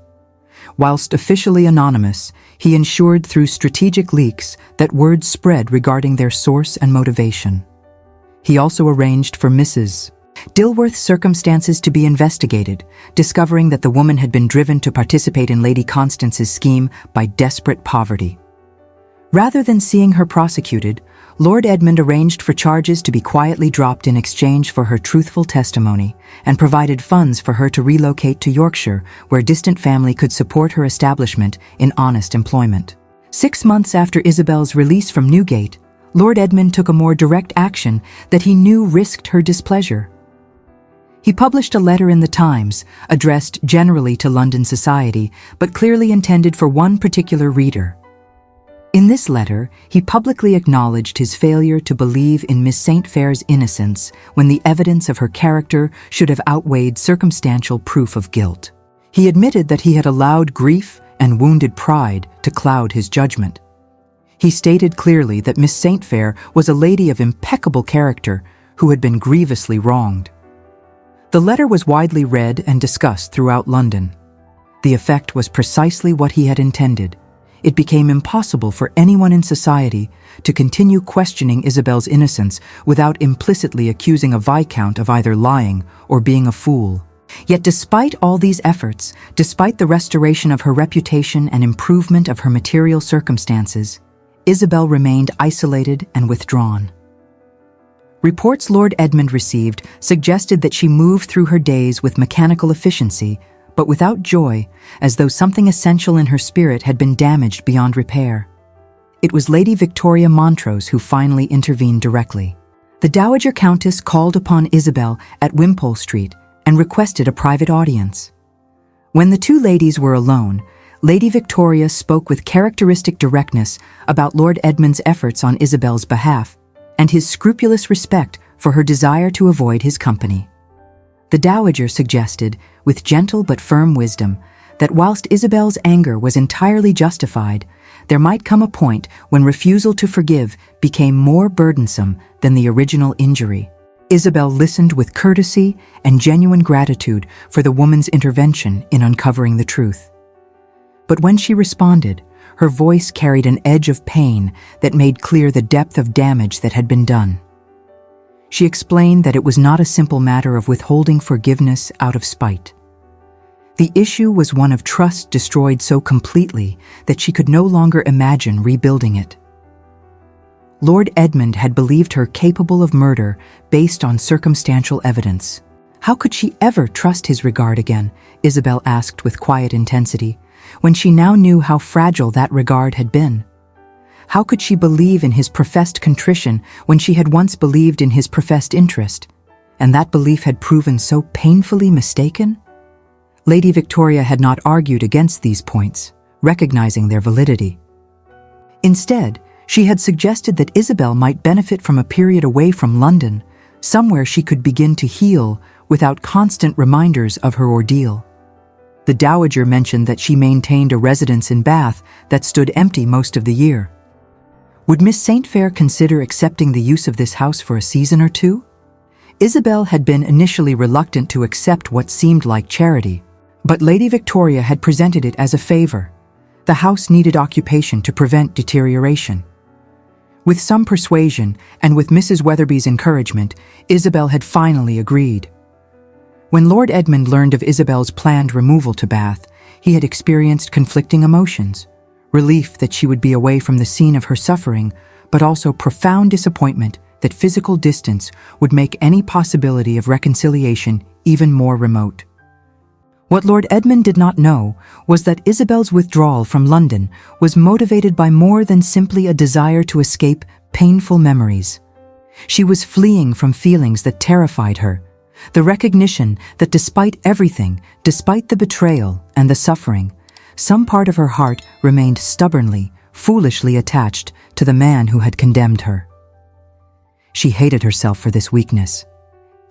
Whilst officially anonymous, he ensured through strategic leaks that word spread regarding their source and motivation. He also arranged for Mrs. Dilworth's circumstances to be investigated, discovering that the woman had been driven to participate in Lady Constance's scheme by desperate poverty. Rather than seeing her prosecuted, Lord Edmund arranged for charges to be quietly dropped in exchange for her truthful testimony and provided funds for her to relocate to Yorkshire, where distant family could support her establishment in honest employment. 6 months after Isabel's release from Newgate, Lord Edmund took a more direct action that he knew risked her displeasure. He published a letter in the Times, addressed generally to London society, but clearly intended for one particular reader. In this letter, he publicly acknowledged his failure to believe in Miss St. Fair's innocence when the evidence of her character should have outweighed circumstantial proof of guilt. He admitted that he had allowed grief and wounded pride to cloud his judgment. He stated clearly that Miss St. Fair was a lady of impeccable character who had been grievously wronged. The letter was widely read and discussed throughout London. The effect was precisely what he had intended. It became impossible for anyone in society to continue questioning Isabel's innocence without implicitly accusing a viscount of either lying or being a fool. Yet despite all these efforts, despite the restoration of her reputation and improvement of her material circumstances, Isabel remained isolated and withdrawn. Reports Lord Edmund received suggested that she moved through her days with mechanical efficiency, but without joy, as though something essential in her spirit had been damaged beyond repair. It was Lady Victoria Montrose who finally intervened directly. The Dowager Countess called upon Isabel at Wimpole Street and requested a private audience. When the two ladies were alone, Lady Victoria spoke with characteristic directness about Lord Edmund's efforts on Isabel's behalf and his scrupulous respect for her desire to avoid his company. The Dowager suggested, with gentle but firm wisdom, that whilst Isabel's anger was entirely justified, there might come a point when refusal to forgive became more burdensome than the original injury. Isabel listened with courtesy and genuine gratitude for the woman's intervention in uncovering the truth. But when she responded, her voice carried an edge of pain that made clear the depth of damage that had been done. She explained that it was not a simple matter of withholding forgiveness out of spite. The issue was one of trust destroyed so completely that she could no longer imagine rebuilding it. Lord Edmund had believed her capable of murder based on circumstantial evidence. How could she ever trust his regard again? Isabel asked with quiet intensity, when she now knew how fragile that regard had been. How could she believe in his professed contrition when she had once believed in his professed interest, and that belief had proven so painfully mistaken? Lady Victoria had not argued against these points, recognizing their validity. Instead, she had suggested that Isabel might benefit from a period away from London, somewhere she could begin to heal without constant reminders of her ordeal. The Dowager mentioned that she maintained a residence in Bath that stood empty most of the year. Would Miss St. Fair consider accepting the use of this house for a season or two? Isabel had been initially reluctant to accept what seemed like charity, but Lady Victoria had presented it as a favor. The house needed occupation to prevent deterioration. With some persuasion, and with Mrs. Weatherby's encouragement, Isabel had finally agreed. When Lord Edmund learned of Isabel's planned removal to Bath, he had experienced conflicting emotions. Relief that she would be away from the scene of her suffering, but also profound disappointment that physical distance would make any possibility of reconciliation even more remote. What Lord Edmund did not know was that Isabel's withdrawal from London was motivated by more than simply a desire to escape painful memories. She was fleeing from feelings that terrified her, the recognition that despite everything, despite the betrayal and the suffering, some part of her heart remained stubbornly, foolishly attached to the man who had condemned her. She hated herself for this weakness.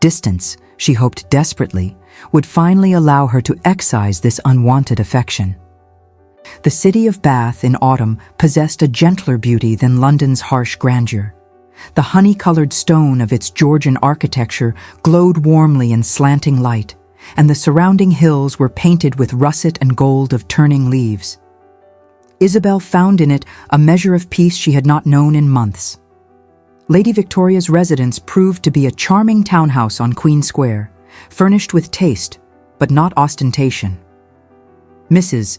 Distance, she hoped desperately, would finally allow her to excise this unwanted affection. The city of Bath in autumn possessed a gentler beauty than London's harsh grandeur. The honey-colored stone of its Georgian architecture glowed warmly in slanting light, and the surrounding hills were painted with russet and gold of turning leaves. Isabel found in it a measure of peace she had not known in months. Lady Victoria's residence proved to be a charming townhouse on Queen Square, furnished with taste, but not ostentation. Mrs.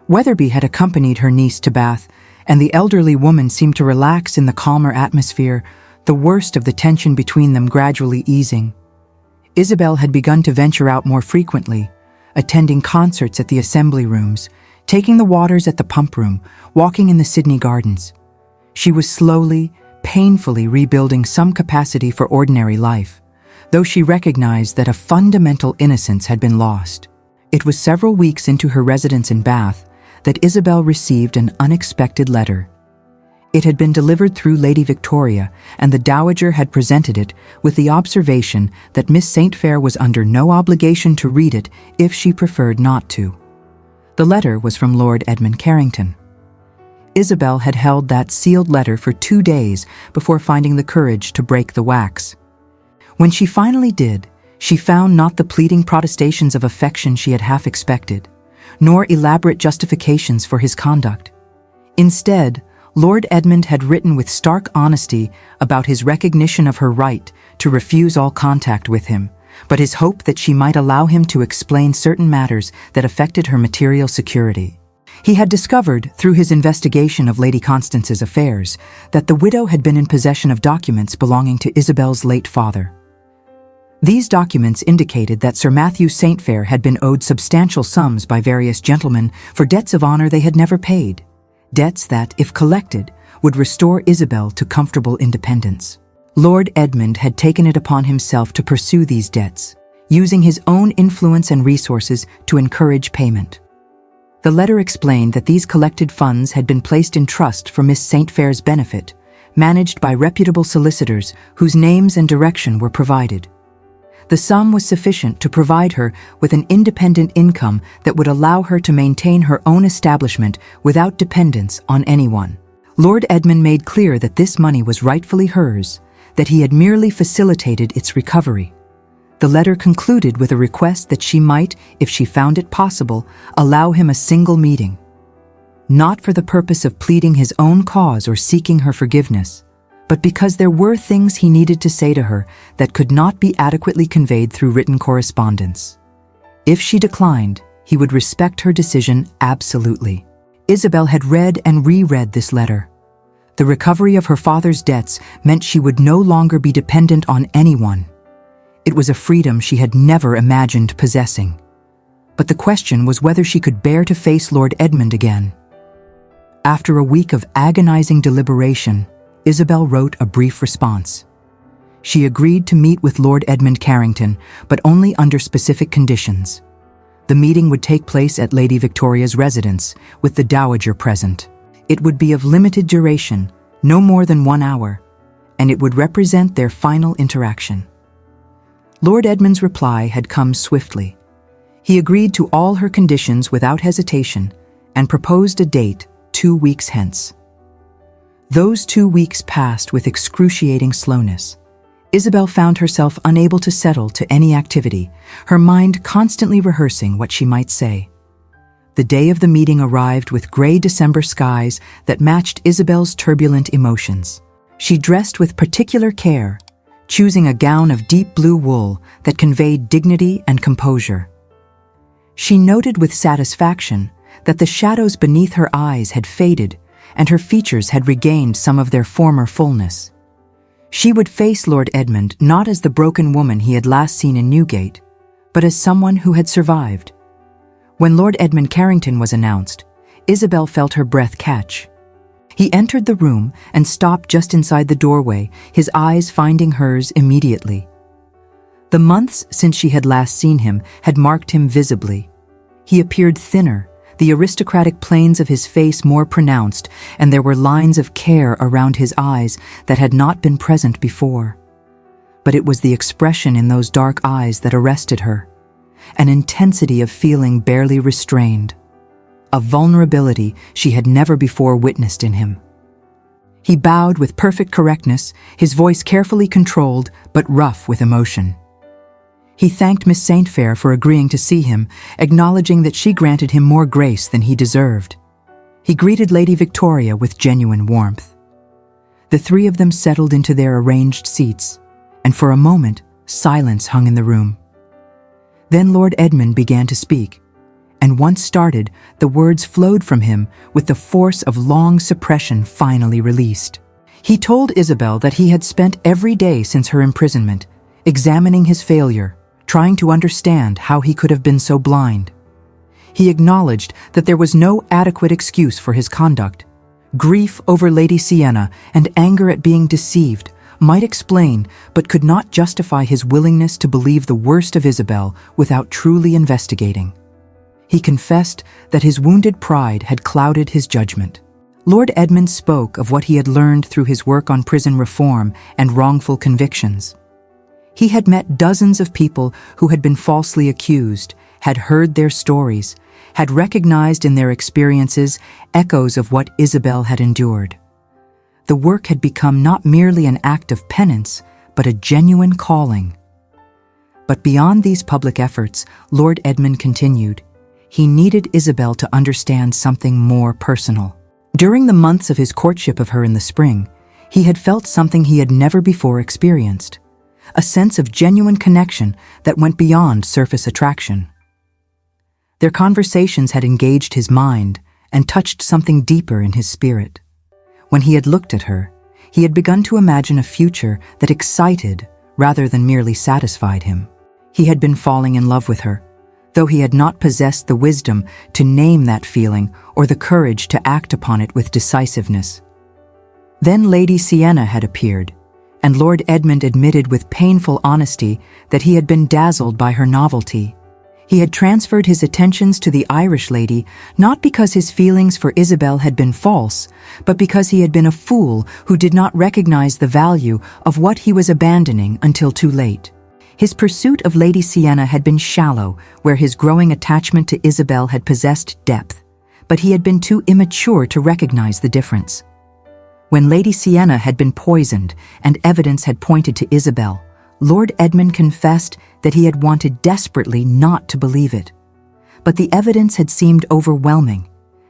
Weatherby had accompanied her niece to Bath, and the elderly woman seemed to relax in the calmer atmosphere, the worst of the tension between them gradually easing. Isabel had begun to venture out more frequently, attending concerts at the assembly rooms, taking the waters at the pump room, walking in the Sydney Gardens. She was slowly, painfully rebuilding some capacity for ordinary life, though she recognized that a fundamental innocence had been lost. It was several weeks into her residence in Bath that Isabel received an unexpected letter. It had been delivered through Lady Victoria, and the Dowager had presented it with the observation that Miss St. Fair was under no obligation to read it if she preferred not to. The letter was from Lord Edmund Carrington. Isabel had held that sealed letter for 2 days before finding the courage to break the wax. When she finally did, she found not the pleading protestations of affection she had half expected, nor elaborate justifications for his conduct. Instead, Lord Edmund had written with stark honesty about his recognition of her right to refuse all contact with him, but his hope that she might allow him to explain certain matters that affected her material security. He had discovered, through his investigation of Lady Constance's affairs, that the widow had been in possession of documents belonging to Isabel's late father. These documents indicated that Sir Matthew Saintfair had been owed substantial sums by various gentlemen for debts of honor they had never paid, debts that, if collected, would restore Isabel to comfortable independence. Lord Edmund had taken it upon himself to pursue these debts, using his own influence and resources to encourage payment. The letter explained that these collected funds had been placed in trust for Miss Saintfair's benefit, managed by reputable solicitors whose names and direction were provided. The sum was sufficient to provide her with an independent income that would allow her to maintain her own establishment without dependence on anyone. Lord Edmund made clear that this money was rightfully hers, that he had merely facilitated its recovery. The letter concluded with a request that she might, if she found it possible, allow him a single meeting. Not for the purpose of pleading his own cause or seeking her forgiveness, but because there were things he needed to say to her that could not be adequately conveyed through written correspondence. If she declined, he would respect her decision absolutely. Isabel had read and reread this letter. The recovery of her father's debts meant she would no longer be dependent on anyone. It was a freedom she had never imagined possessing. But the question was whether she could bear to face Lord Edmund again. After a week of agonizing deliberation, Isabel wrote a brief response. She agreed to meet with Lord Edmund Carrington, but only under specific conditions. The meeting would take place at Lady Victoria's residence, with the Dowager present. It would be of limited duration, no more than 1 hour, and it would represent their final interaction. Lord Edmund's reply had come swiftly. He agreed to all her conditions without hesitation and proposed a date 2 weeks hence. Those 2 weeks passed with excruciating slowness. Isabel found herself unable to settle to any activity, her mind constantly rehearsing what she might say. The day of the meeting arrived with gray December skies that matched Isabel's turbulent emotions. She dressed with particular care, choosing a gown of deep blue wool that conveyed dignity and composure. She noted with satisfaction that the shadows beneath her eyes had faded and her features had regained some of their former fullness. She would face Lord Edmund not as the broken woman he had last seen in Newgate, but as someone who had survived. When Lord Edmund Carrington was announced, Isabel felt her breath catch. He entered the room and stopped just inside the doorway, his eyes finding hers immediately. The months since she had last seen him had marked him visibly. He appeared thinner, the aristocratic planes of his face more pronounced, and there were lines of care around his eyes that had not been present before. But it was the expression in those dark eyes that arrested her, an intensity of feeling barely restrained, a vulnerability she had never before witnessed in him. He bowed with perfect correctness, his voice carefully controlled but rough with emotion. He thanked Miss Saintfair for agreeing to see him, acknowledging that she granted him more grace than he deserved. He greeted Lady Victoria with genuine warmth. The three of them settled into their arranged seats, and for a moment, silence hung in the room. Then Lord Edmund began to speak, and once started, the words flowed from him with the force of long suppression finally released. He told Isabel that he had spent every day since her imprisonment, examining his failure, trying to understand how he could have been so blind. He acknowledged that there was no adequate excuse for his conduct. Grief over Lady Sienna and anger at being deceived might explain, but could not justify his willingness to believe the worst of Isabel without truly investigating. He confessed that his wounded pride had clouded his judgment. Lord Edmund spoke of what he had learned through his work on prison reform and wrongful convictions. He had met dozens of people who had been falsely accused, had heard their stories, had recognized in their experiences echoes of what Isabel had endured. The work had become not merely an act of penance, but a genuine calling. But beyond these public efforts, Lord Edmund continued. He needed Isabel to understand something more personal. During the months of his courtship of her in the spring, he had felt something he had never before experienced, a sense of genuine connection that went beyond surface attraction. Their conversations had engaged his mind and touched something deeper in his spirit. When he had looked at her, he had begun to imagine a future that excited rather than merely satisfied him. He had been falling in love with her, though he had not possessed the wisdom to name that feeling or the courage to act upon it with decisiveness. Then Lady Sienna had appeared, and Lord Edmund admitted with painful honesty that he had been dazzled by her novelty. He had transferred his attentions to the Irish lady not because his feelings for Isabel had been false, but because he had been a fool who did not recognize the value of what he was abandoning until too late. His pursuit of Lady Sienna had been shallow, where his growing attachment to Isabel had possessed depth, but he had been too immature to recognize the difference. When Lady Sienna had been poisoned and evidence had pointed to Isabel, Lord Edmund confessed that he had wanted desperately not to believe it. But the evidence had seemed overwhelming,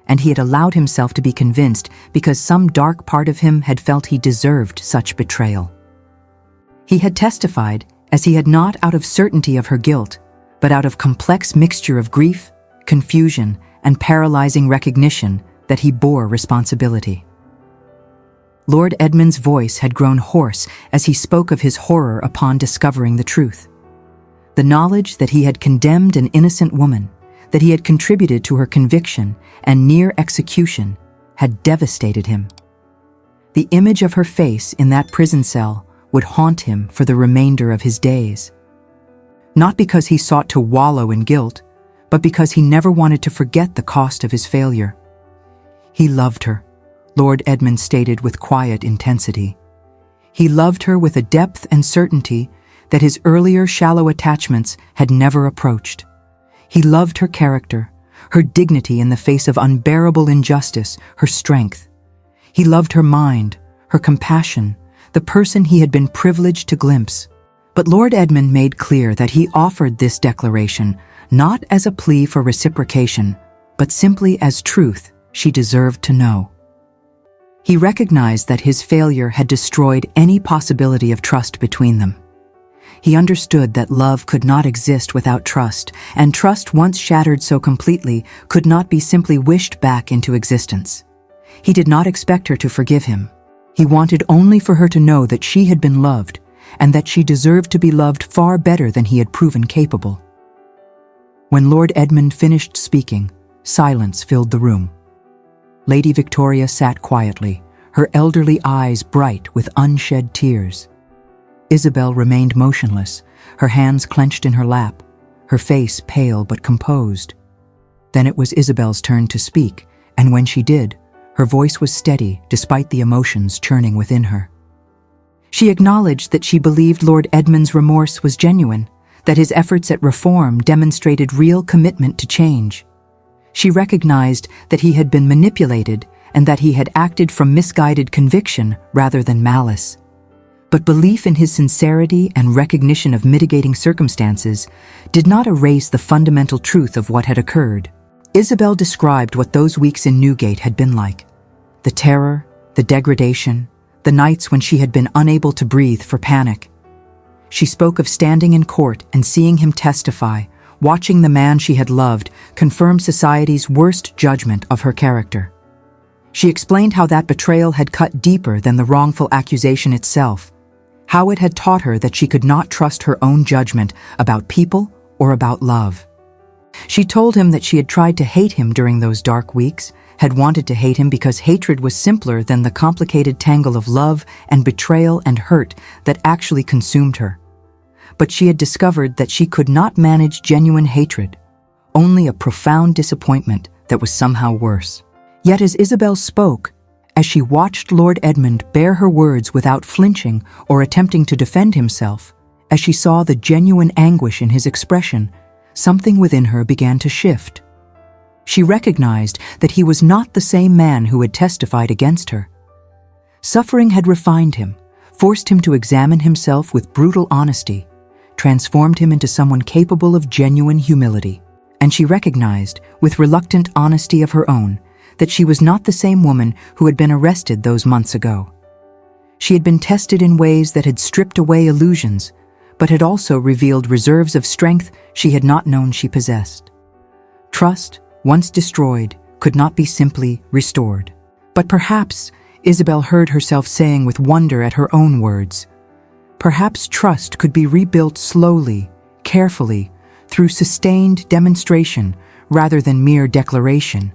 and he had allowed himself to be convinced because some dark part of him had felt he deserved such betrayal. He had testified, as he had not out of certainty of her guilt, but out of complex mixture of grief, confusion, and paralyzing recognition, that he bore responsibility. Lord Edmund's voice had grown hoarse as he spoke of his horror upon discovering the truth. The knowledge that he had condemned an innocent woman, that he had contributed to her conviction and near execution, had devastated him. The image of her face in that prison cell would haunt him for the remainder of his days. Not because he sought to wallow in guilt, but because he never wanted to forget the cost of his failure. He loved her, Lord Edmund stated with quiet intensity. He loved her with a depth and certainty that his earlier shallow attachments had never approached. He loved her character, her dignity in the face of unbearable injustice, her strength. He loved her mind, her compassion, the person he had been privileged to glimpse. But Lord Edmund made clear that he offered this declaration not as a plea for reciprocation, but simply as truth she deserved to know. He recognized that his failure had destroyed any possibility of trust between them. He understood that love could not exist without trust, and trust once shattered so completely could not be simply wished back into existence. He did not expect her to forgive him. He wanted only for her to know that she had been loved, and that she deserved to be loved far better than he had proven capable. When Lord Edmund finished speaking, silence filled the room. Lady Victoria sat quietly, her elderly eyes bright with unshed tears. Isabel remained motionless, her hands clenched in her lap, her face pale but composed. Then it was Isabel's turn to speak, and when she did, her voice was steady despite the emotions churning within her. She acknowledged that she believed Lord Edmund's remorse was genuine, that his efforts at reform demonstrated real commitment to change. She recognized that he had been manipulated and that he had acted from misguided conviction rather than malice. But belief in his sincerity and recognition of mitigating circumstances did not erase the fundamental truth of what had occurred. Isabel described what those weeks in Newgate had been like. The terror, the degradation, the nights when she had been unable to breathe for panic. She spoke of standing in court and seeing him testify, watching the man she had loved confirm society's worst judgment of her character. She explained how that betrayal had cut deeper than the wrongful accusation itself, how it had taught her that she could not trust her own judgment about people or about love. She told him that she had tried to hate him during those dark weeks, had wanted to hate him because hatred was simpler than the complicated tangle of love and betrayal and hurt that actually consumed her. But she had discovered that she could not manage genuine hatred, only a profound disappointment that was somehow worse. Yet as Isabel spoke, as she watched Lord Edmund bear her words without flinching or attempting to defend himself, as she saw the genuine anguish in his expression, something within her began to shift. She recognized that he was not the same man who had testified against her. Suffering had refined him, forced him to examine himself with brutal honesty, transformed him into someone capable of genuine humility. And she recognized, with reluctant honesty of her own, that she was not the same woman who had been arrested those months ago. She had been tested in ways that had stripped away illusions, but had also revealed reserves of strength she had not known she possessed. Trust, once destroyed, could not be simply restored. But perhaps, Isabel heard herself saying with wonder at her own words, perhaps trust could be rebuilt slowly, carefully, through sustained demonstration rather than mere declaration.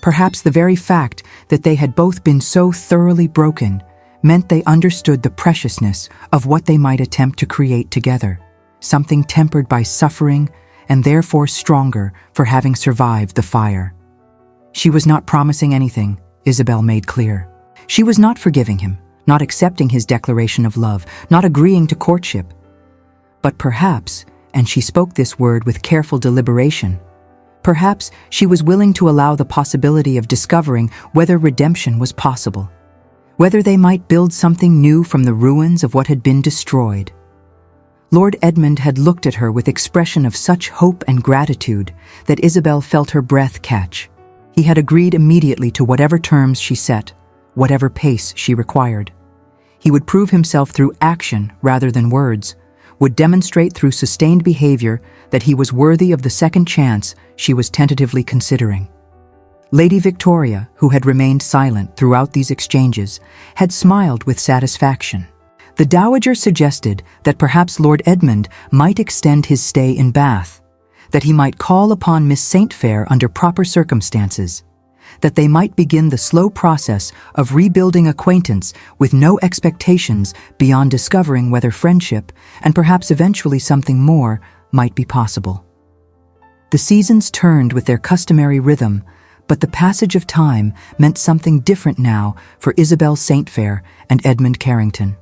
Perhaps the very fact that they had both been so thoroughly broken meant they understood the preciousness of what they might attempt to create together, something tempered by suffering and therefore stronger for having survived the fire. She was not promising anything, Isabel made clear. She was not forgiving him, not accepting his declaration of love, not agreeing to courtship. But perhaps, and she spoke this word with careful deliberation, perhaps she was willing to allow the possibility of discovering whether redemption was possible, whether they might build something new from the ruins of what had been destroyed. Lord Edmund had looked at her with expression of such hope and gratitude that Isabel felt her breath catch. He had agreed immediately to whatever terms she set, whatever pace she required. He would prove himself through action rather than words, would demonstrate through sustained behavior that he was worthy of the second chance she was tentatively considering. Lady Victoria, who had remained silent throughout these exchanges, had smiled with satisfaction. The Dowager suggested that perhaps Lord Edmund might extend his stay in Bath, that he might call upon Miss St. Fair under proper circumstances, that they might begin the slow process of rebuilding acquaintance with no expectations beyond discovering whether friendship, and perhaps eventually something more, might be possible. The seasons turned with their customary rhythm, but the passage of time meant something different now for Isabel St. Fair and Edmund Carrington.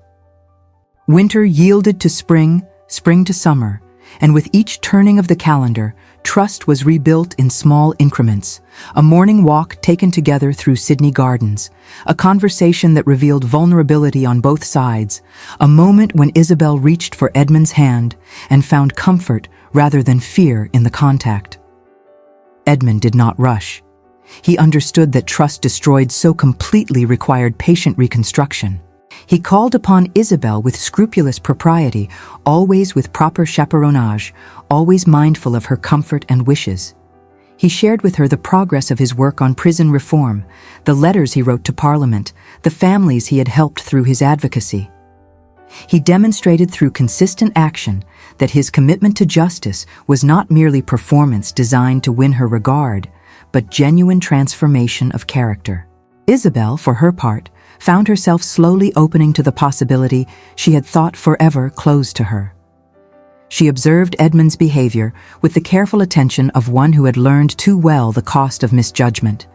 Winter yielded to spring, spring to summer, and with each turning of the calendar, trust was rebuilt in small increments. A morning walk taken together through Sydney Gardens, a conversation that revealed vulnerability on both sides, a moment when Isabel reached for Edmund's hand and found comfort rather than fear in the contact. Edmund did not rush. He understood that trust destroyed so completely required patient reconstruction. He called upon Isabel with scrupulous propriety, always with proper chaperonage, always mindful of her comfort and wishes. He shared with her the progress of his work on prison reform, the letters he wrote to Parliament, the families he had helped through his advocacy. He demonstrated through consistent action that his commitment to justice was not merely performance designed to win her regard, but genuine transformation of character. Isabel, for her part, found herself slowly opening to the possibility she had thought forever closed to her. She observed Edmund's behavior with the careful attention of one who had learned too well the cost of misjudgment,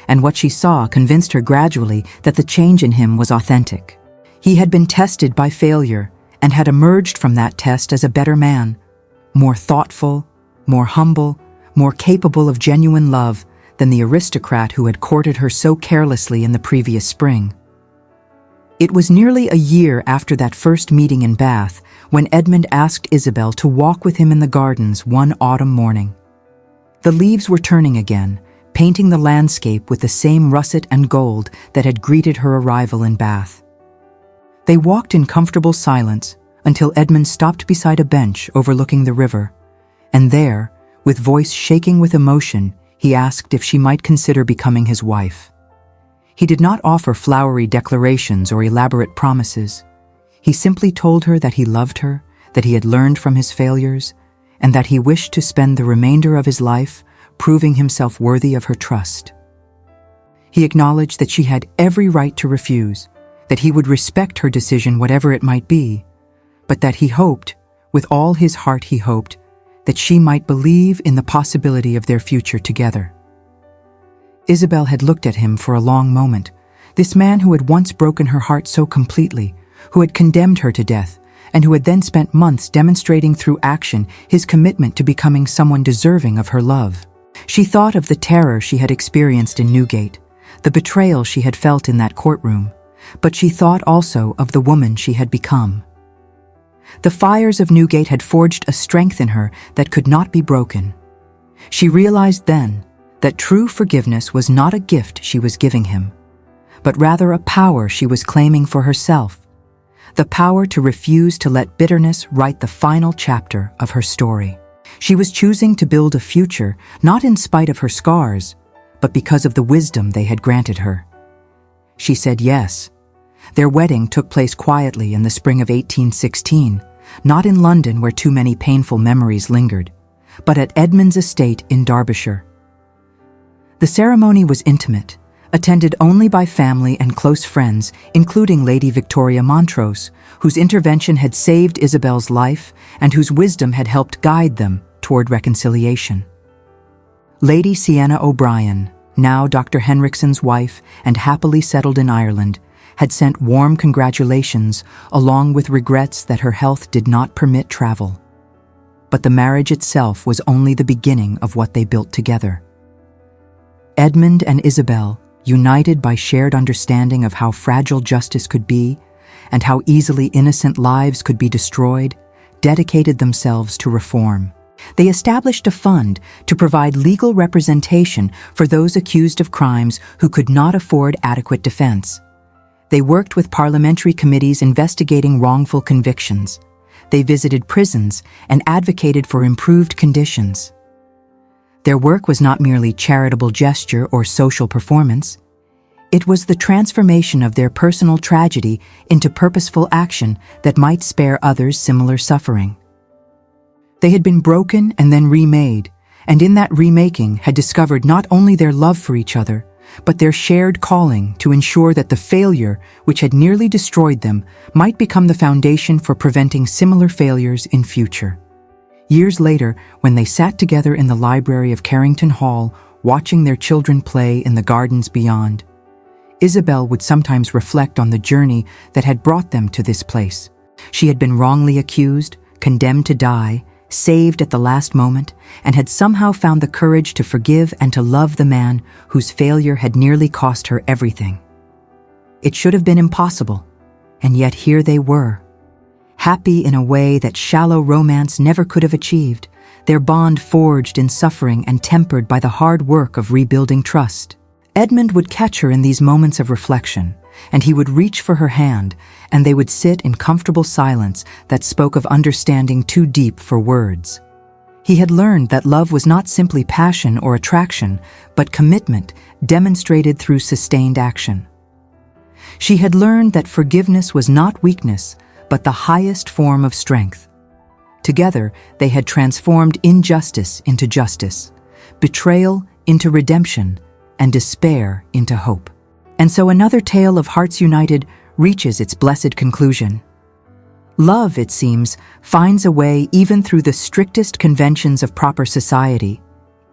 and what she saw convinced her gradually that the change in him was authentic. He had been tested by failure and had emerged from that test as a better man, more thoughtful, more humble, more capable of genuine love than the aristocrat who had courted her so carelessly in the previous spring. It was nearly a year after that first meeting in Bath when Edmund asked Isabel to walk with him in the gardens one autumn morning. The leaves were turning again, painting the landscape with the same russet and gold that had greeted her arrival in Bath. They walked in comfortable silence until Edmund stopped beside a bench overlooking the river, and there, with voice shaking with emotion, he asked if she might consider becoming his wife. He did not offer flowery declarations or elaborate promises. He simply told her that he loved her, that he had learned from his failures, and that he wished to spend the remainder of his life proving himself worthy of her trust. He acknowledged that she had every right to refuse, that he would respect her decision whatever it might be, but that he hoped, with all his heart he hoped, that she might believe in the possibility of their future together. Isabel had looked at him for a long moment, this man who had once broken her heart so completely, who had condemned her to death, and who had then spent months demonstrating through action his commitment to becoming someone deserving of her love. She thought of the terror she had experienced in Newgate, the betrayal she had felt in that courtroom, but she thought also of the woman she had become. The fires of Newgate had forged a strength in her that could not be broken. She realized then that true forgiveness was not a gift she was giving him, but rather a power she was claiming for herself, the power to refuse to let bitterness write the final chapter of her story. She was choosing to build a future not in spite of her scars, but because of the wisdom they had granted her. She said yes. Their wedding took place quietly in the spring of 1816, not in London where too many painful memories lingered, but at Edmund's estate in Derbyshire. The ceremony was intimate, attended only by family and close friends, including Lady Victoria Montrose, whose intervention had saved Isabel's life and whose wisdom had helped guide them toward reconciliation. Lady Sienna O'Brien, now Dr. Henrikson's wife and happily settled in Ireland, had sent warm congratulations along with regrets that her health did not permit travel. But the marriage itself was only the beginning of what they built together. Edmund and Isabel, united by shared understanding of how fragile justice could be and how easily innocent lives could be destroyed, dedicated themselves to reform. They established a fund to provide legal representation for those accused of crimes who could not afford adequate defense. They worked with parliamentary committees investigating wrongful convictions. They visited prisons and advocated for improved conditions. Their work was not merely charitable gesture or social performance. It was the transformation of their personal tragedy into purposeful action that might spare others similar suffering. They had been broken and then remade, and in that remaking had discovered not only their love for each other, but their shared calling to ensure that the failure which had nearly destroyed them might become the foundation for preventing similar failures in future. Years later, when they sat together in the library of Carrington Hall, watching their children play in the gardens beyond, Isabel would sometimes reflect on the journey that had brought them to this place. She had been wrongly accused, condemned to die, saved at the last moment, and had somehow found the courage to forgive and to love the man whose failure had nearly cost her everything. It should have been impossible, and yet here they were, happy in a way that shallow romance never could have achieved, their bond forged in suffering and tempered by the hard work of rebuilding trust. Edmund would catch her in these moments of reflection, and he would reach for her hand, and they would sit in comfortable silence that spoke of understanding too deep for words. He had learned that love was not simply passion or attraction, but commitment demonstrated through sustained action. She had learned that forgiveness was not weakness, but the highest form of strength. Together, they had transformed injustice into justice, betrayal into redemption, and despair into hope. And so another tale of hearts united reaches its blessed conclusion. Love, it seems, finds a way even through the strictest conventions of proper society,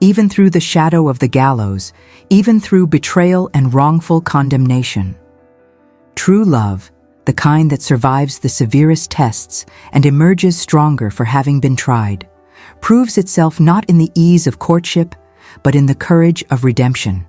even through the shadow of the gallows, even through betrayal and wrongful condemnation. True love, the kind that survives the severest tests and emerges stronger for having been tried, proves itself not in the ease of courtship, but in the courage of redemption.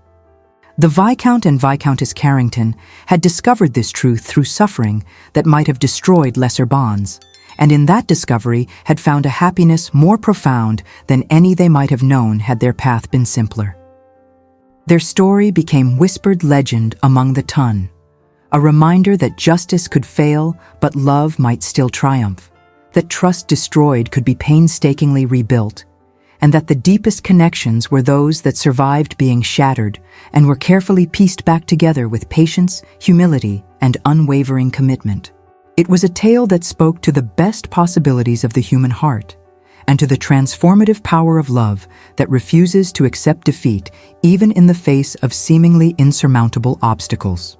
The Viscount and Viscountess Carrington had discovered this truth through suffering that might have destroyed lesser bonds, and in that discovery had found a happiness more profound than any they might have known had their path been simpler. Their story became whispered legend among the ton, a reminder that justice could fail but love might still triumph, that trust destroyed could be painstakingly rebuilt, and that the deepest connections were those that survived being shattered and were carefully pieced back together with patience, humility, and unwavering commitment. It was a tale that spoke to the best possibilities of the human heart and to the transformative power of love that refuses to accept defeat even in the face of seemingly insurmountable obstacles.